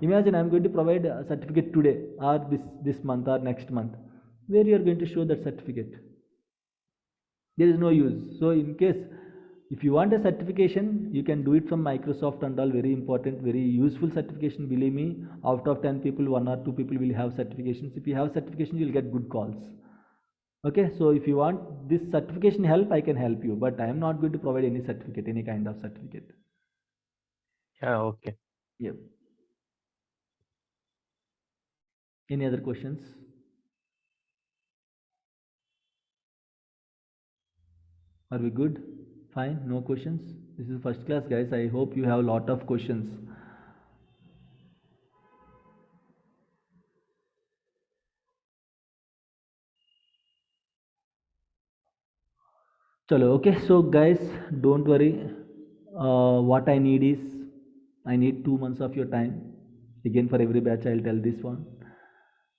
Imagine I am going to provide a certificate today or this month or next month. Where you are going to show that certificate? There is no use. So in case if you want a certification, you can do it from Microsoft and all. Very important, very useful certification. Believe me, out of 10 people, 1 or 2 people will have certifications. If you have certification, you will get good calls. Okay, so if you want this certification help, I can help you, but I am not going to provide any certificate, any kind of certificate. Yeah, okay. Yep. Any other questions? Are we good? Fine, no questions. This is first class, guys. I hope you have a lot of questions. Chalo, okay, so guys, don't worry. What I need is, I need 2 months of your time. Again, for every batch, I'll tell this one.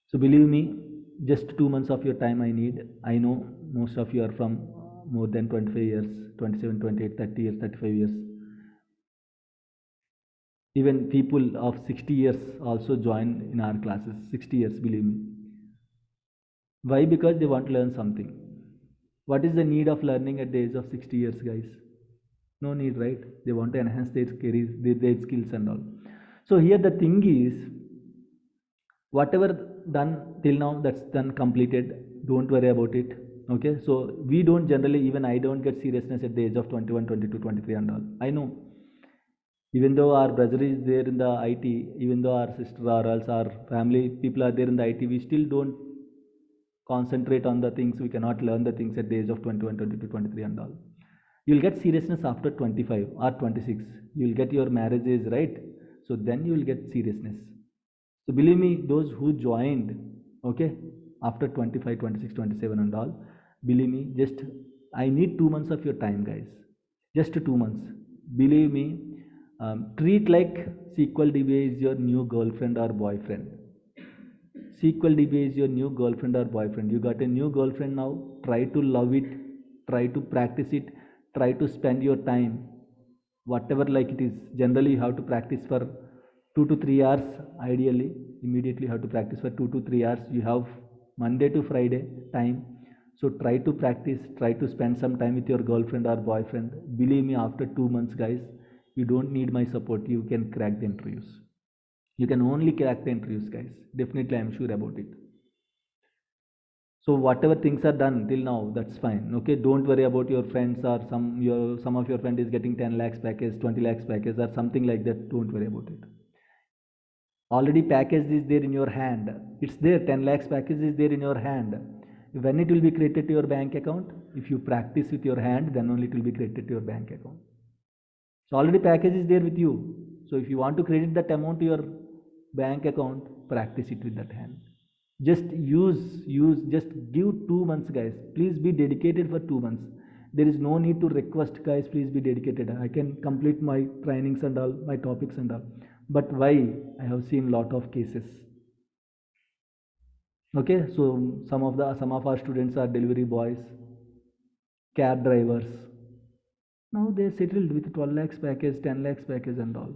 So believe me, just 2 months of your time I need. I know most of you are from more than 25 years, 27, 28, 30 years, 35 years. Even people of 60 years also join in our classes. 60 years, believe me. Why? Because they want to learn something. What is the need of learning at the age of 60 years, guys? No need, right? They want to enhance their careers, their skills and all. So here the thing is, whatever done till now, that's done, completed. Don't worry about it. Okay, so we don't generally, even I don't get seriousness at the age of 21, 22, 23 and all. I know. Even though our brother is there in the IT, even though our sister or else our family people are there in the IT, we still don't concentrate on the things. We cannot learn the things at the age of 21, 22, 23 and all. You'll get seriousness after 25 or 26. You'll get your marriage age, right? So then you will get seriousness. So believe me, those who joined, okay, after 25, 26, 27 and all, believe me, just I need 2 months of your time, guys. Just 2 months. Believe me, treat like SQL DBA is your new girlfriend or boyfriend. SQL DBA is your new girlfriend or boyfriend. You got a new girlfriend now. Try to love it. Try to practice it. Try to spend your time, whatever like it is. Generally, you have to practice for 2 to 3 hours. Ideally, immediately you have to practice for 2 to 3 hours. You have Monday to Friday time. So try to practice. Try to spend some time with your girlfriend or boyfriend. Believe me, after 2 months, guys, you don't need my support. You can crack the interviews. You can only crack the interviews, guys. Definitely, I'm sure about it. So whatever things are done till now, that's fine. Okay, don't worry about your friends or some of your friend is getting 10 lakhs package, 20 lakhs package or something like that. Don't worry about it. Already package is there in your hand. It's there. 10 lakhs package is there in your hand. When it will be credited to your bank account? If you practice with your hand, then only it will be credited to your bank account. So already package is there with you. So if you want to credit that amount to your bank account, practice it with that hand. Just just give 2 months, guys. Please be dedicated for 2 months. There is no need to request, guys, please be dedicated. I can complete my trainings and all, my topics and all. But why? I have seen lot of cases. Okay, so some of our students are delivery boys, cab drivers. Now they settled with 12 lakhs package, 10 lakhs package and all.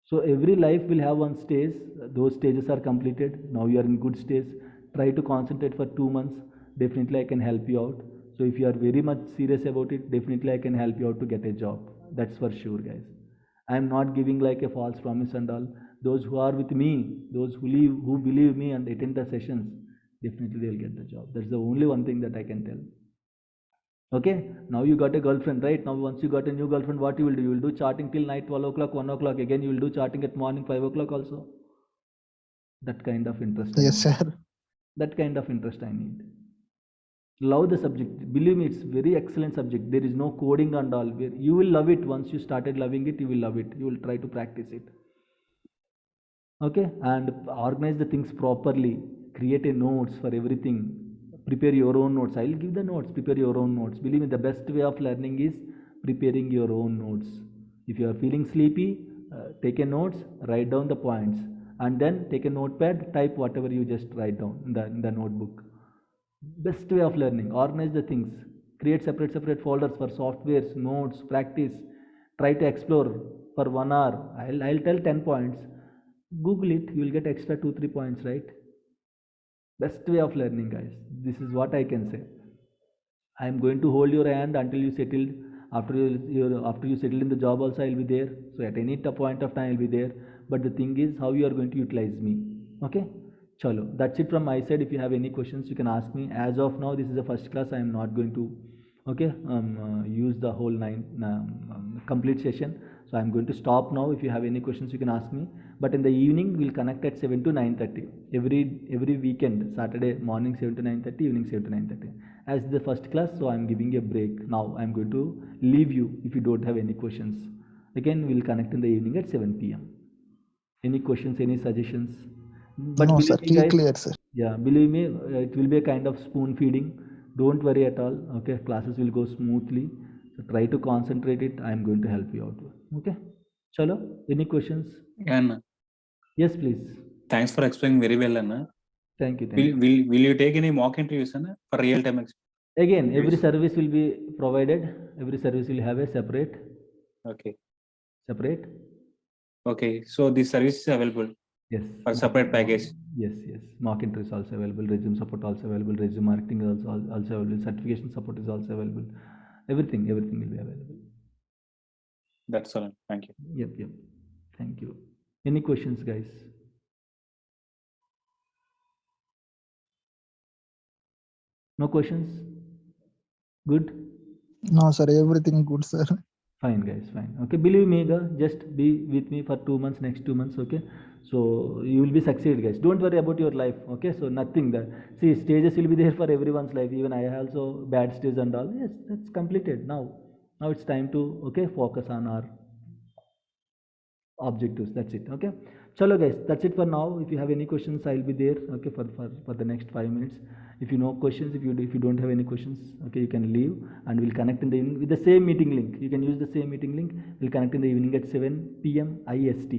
So every life will have one stage. Those stages are completed. Now you are in good stage. Try to concentrate for 2 months. Definitely I can help you out. So if you are very much serious about it, definitely I can help you out to get a job. That's for sure, guys. I am not giving like a false promise and all. Those who are with me, those who believe me and attend the sessions, definitely they will get the job. That's the only one thing that I can tell. Okay, now you got a girlfriend, right? Now once you got a new girlfriend, what you will do? You will do chatting till night 12 o'clock, 1 o'clock. Again, you will do chatting at morning 5 o'clock also. That kind of interest. Yes, sir. That kind of interest I need. Love the subject. Believe me, it's very excellent subject. There is no coding and all. You will love it. Once you started loving it, you will love it. You will try to practice it. Okay, and organize the things properly. Create a notes for everything. Prepare your own notes. I will give the notes. Prepare your own notes. Believe me, the best way of learning is preparing your own notes. If you are feeling sleepy, take a notes, write down the points, and then take a notepad, type whatever you just write down in the notebook. Best way of learning. Organize the things. Create separate folders for softwares, notes, practice. Try to explore for 1 hour. I'll tell 10 points. Google it. You will get extra 2-3 points, right? Best way of learning, guys. This is what I can say. I am going to hold your hand until you settled. After you settle in the job also, I will be there. So at any point of time, I will be there. But the thing is how you are going to utilize me. Okay? Chalo. That's it from my side. If you have any questions, you can ask me. As of now, this is the first class. I am not going to use the whole complete session. So I'm going to stop now. If you have any questions, you can ask me. But in the evening, we'll connect at 7 to 9:30. Every weekend, Saturday morning 7 to 9:30, evening 7 to 9:30. As the first class, so I'm giving a break. Now I'm going to leave you if you don't have any questions. Again, we'll connect in the evening at 7 p.m. Any questions, any suggestions? But no, believe sir. me, guys, Clear, sir. yeah, believe me, it will be a kind of spoon feeding. Don't worry at all. Okay, classes will go smoothly. So try to concentrate it. I am going to help you out. Okay, chalo. Any questions? Anna, Yes, please. thanks for explaining very well, Anna. Thank you. Will you take any mock interviews, Anna, for real time experience? Again, every service will be provided. Every service will have a separate. Okay. Separate? Okay, so this service is available Yes. for separate package. Yes, yes. Mock interview is also available. Resume support also available. Resume marketing is also available. Certification support is also available. Everything will be available. That's all. Thank you. Yep. Thank you. Any questions, guys? No questions? Good? No, sir. Everything good, sir. Fine, guys, fine. Okay, believe me, just be with me for 2 months, next 2 months, okay? So you will be succeed, guys. Don't worry about your life, okay? So nothing that, see, stages will be there for everyone's life. Even I also bad stage and all. Yes, that's completed now. Now it's time to, okay, focus on our objectives. That's it, okay? Chalo, guys, that's it for now. If you have any questions, I'll be there, okay, for the next 5 minutes. If you know questions, if you don't have any questions, okay, you can leave, and we'll connect in the evening with the same meeting link. You can use the same meeting link. We'll connect in the evening at 7 p.m. IST.